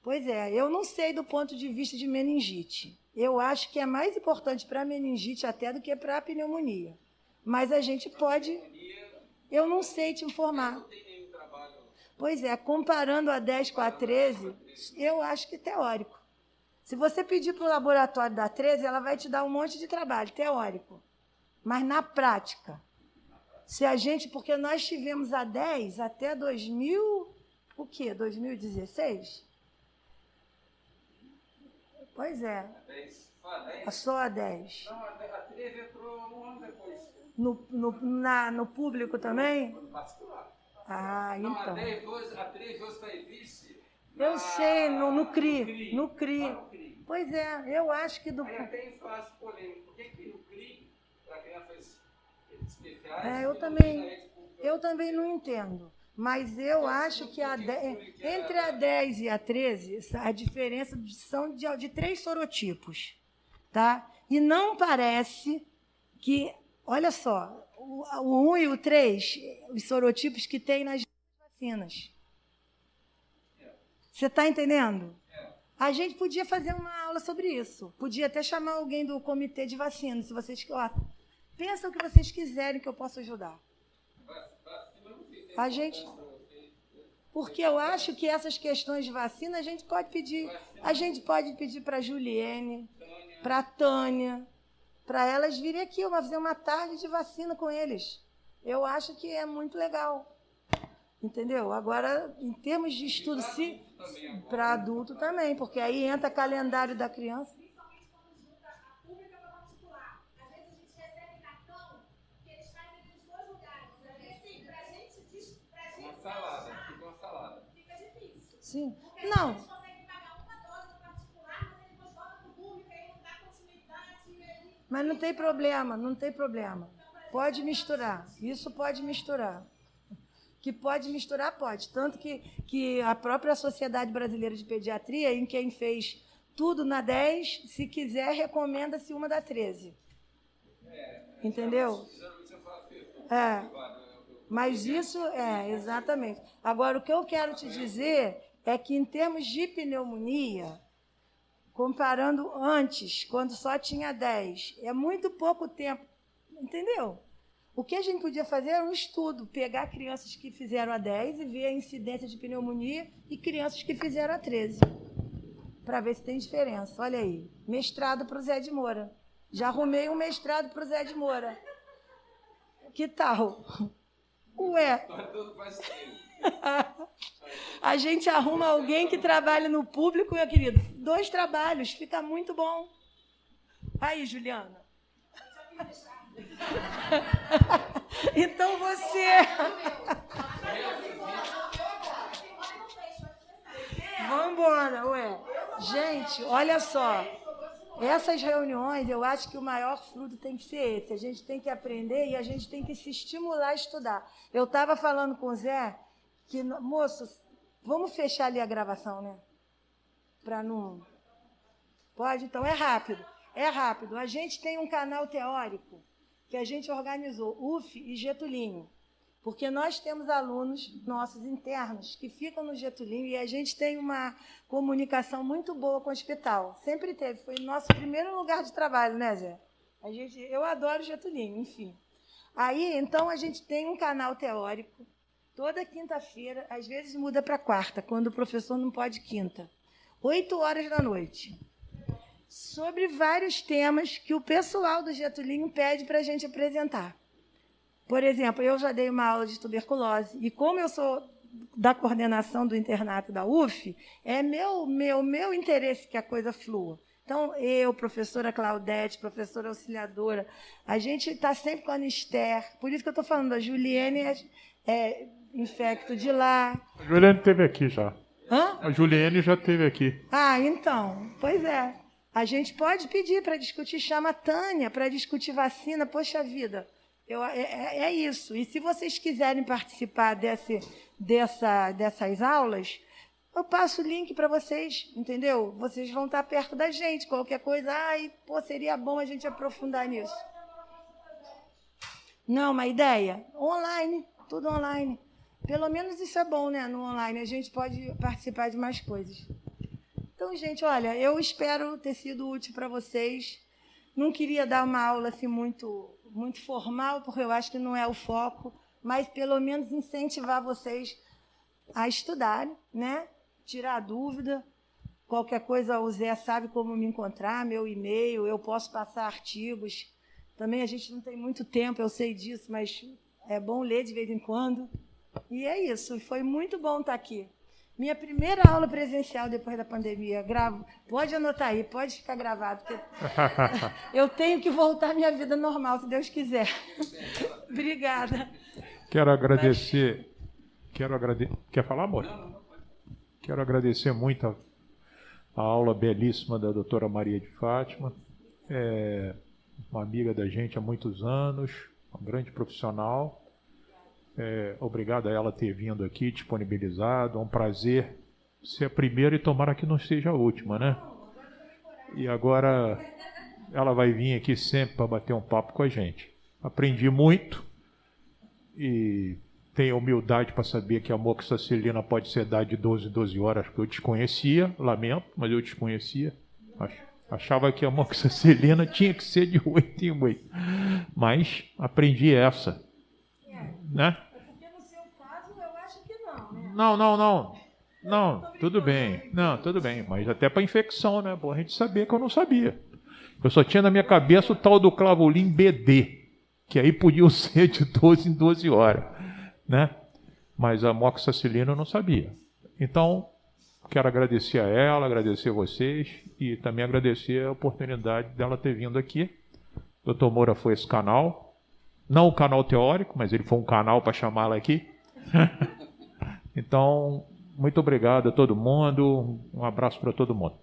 Pois é, eu não sei do ponto de vista de meningite. Eu acho que é mais importante para a meningite até do que para a pneumonia. Mas a gente pode... Eu não sei te informar. Pois é, comparando a 10 com a 13, eu acho que teórico. Se você pedir para o laboratório da 13, ela vai te dar um monte de trabalho teórico. Mas na prática, se a gente, porque nós tivemos a 10 até 2016? Pois é. Só a 10. Não, a 13 entrou um ano depois. No público também? No particular. Ah, não, então. A 13 hoje está em vice. Eu sei, no CRI. No CRI. No CRI. Pois é, eu acho que do. Aí até isso eu acho polêmico. Por que no CRI, para crianças especiais... Eu também não entendo. Mas eu acho que entre a 10 e a 13, a diferença são de 3 sorotipos. Tá? E não parece que, olha só, o 1 e o 3, os sorotipos que tem nas vacinas. Você está entendendo? A gente podia fazer uma aula sobre isso. Podia até chamar alguém do comitê de vacina, se vocês... pensa o que vocês quiserem que eu possa ajudar. A gente... Porque eu acho que essas questões de vacina a gente pode pedir para a Juliene, para a Tânia, para elas virem aqui, fazer uma tarde de vacina com eles. Eu acho que é muito legal. Entendeu? Agora, em termos de estudo, para adulto também, porque aí entra calendário da criança. Sim. Não. Mas não tem problema, não tem problema. Pode misturar. Isso pode misturar. Que pode misturar, pode. Tanto que a própria Sociedade Brasileira de Pediatria, em quem fez tudo na 10, se quiser, recomenda-se uma da 13. Entendeu? Mas isso exatamente. Agora, o que eu quero te dizer é que, em termos de pneumonia, comparando antes, quando só tinha 10, é muito pouco tempo, entendeu? O que a gente podia fazer era um estudo, pegar crianças que fizeram a 10 e ver a incidência de pneumonia e crianças que fizeram a 13, para ver se tem diferença. Olha aí, mestrado para o Zé de Moura. Já arrumei um mestrado para o Zé de Moura. Que tal? Ué... A gente arruma alguém que trabalha no público, meu querido. 2 trabalhos, fica muito bom. Aí, Juliana. Então você... Vamos embora, ué. Gente, olha só. Essas reuniões, eu acho que o maior fruto tem que ser esse. A gente tem que aprender e a gente tem que se estimular a estudar. Eu estava falando com o Zé que, moços, vamos fechar ali a gravação, né? Para não... Pode? Então, é rápido. É rápido. A gente tem um canal teórico que a gente organizou, UF e Getulinho, porque nós temos alunos nossos internos que ficam no Getulinho e a gente tem uma comunicação muito boa com o hospital. Sempre teve. Foi o nosso primeiro lugar de trabalho, né, Zé? Eu adoro o Getulinho, enfim. Aí, então, a gente tem um canal teórico. Toda quinta-feira, às vezes muda para quarta, quando o professor não pode quinta. 20h, sobre vários temas que o pessoal do Getulinho pede para a gente apresentar. Por exemplo, eu já dei uma aula de tuberculose, e como eu sou da coordenação do internato da UF, é meu interesse que a coisa flua. Então, eu, professora Claudete, professora auxiliadora, a gente está sempre com a Anister, por isso que eu estou falando, a Juliene é infecto de lá. A Juliene esteve aqui já. Hã? A Juliene já esteve aqui. Ah, então, pois é. A gente pode pedir para discutir, chama a Tânia para discutir vacina, poxa vida. É isso. E se vocês quiserem participar dessas aulas, eu passo o link para vocês, entendeu? Vocês vão estar perto da gente. Qualquer coisa, seria bom a gente aprofundar nisso. Não, uma ideia? Online, tudo online. Pelo menos isso é bom, né? No online a gente pode participar de mais coisas. Então, gente, olha, eu espero ter sido útil para vocês. Não queria dar uma aula assim muito formal, porque eu acho que não é o foco, mas pelo menos incentivar vocês a estudarem, né? Tirar dúvida, Qualquer coisa, o Zé sabe como me encontrar, meu e-mail, eu posso passar artigos. Também a gente não tem muito tempo, eu sei disso, mas é bom ler de vez em quando. E é isso, foi muito bom estar aqui. Minha primeira aula presencial depois da pandemia. Pode anotar aí, pode ficar gravado, porque eu tenho que voltar à minha vida normal, se Deus quiser. Obrigada. Quero agradecer. Quer falar, amor? Quero agradecer muito a aula belíssima da doutora Maria de Fátima. Uma amiga da gente há muitos anos, uma grande profissional. Obrigado a ela ter vindo aqui, disponibilizado. É um prazer ser a primeira e tomara que não seja a última, né? E agora ela vai vir aqui sempre para bater um papo com a gente. Aprendi muito e tenho humildade para saber que a amoxicilina pode ser dada de 12 em 12 horas, que eu desconhecia, lamento, mas eu desconhecia. Achava que a amoxicilina tinha que ser de 8 em 8. Mas aprendi essa. Né? Porque no seu caso eu acho que não, né? Não, tudo bem. Não, tudo bem. Mas até para infecção, né? Bom, a gente sabia que eu não sabia. Eu só tinha na minha cabeça o tal do Clavolin BD, que aí podia ser de 12 em 12 horas, né? Mas a amoxicilina eu não sabia. Então, quero agradecer a ela, agradecer a vocês e também agradecer a oportunidade dela ter vindo aqui. O Dr. Moura foi esse canal. Não o canal teórico, mas ele foi um canal para chamá-la aqui. Então, muito obrigado a todo mundo. Um abraço para todo mundo.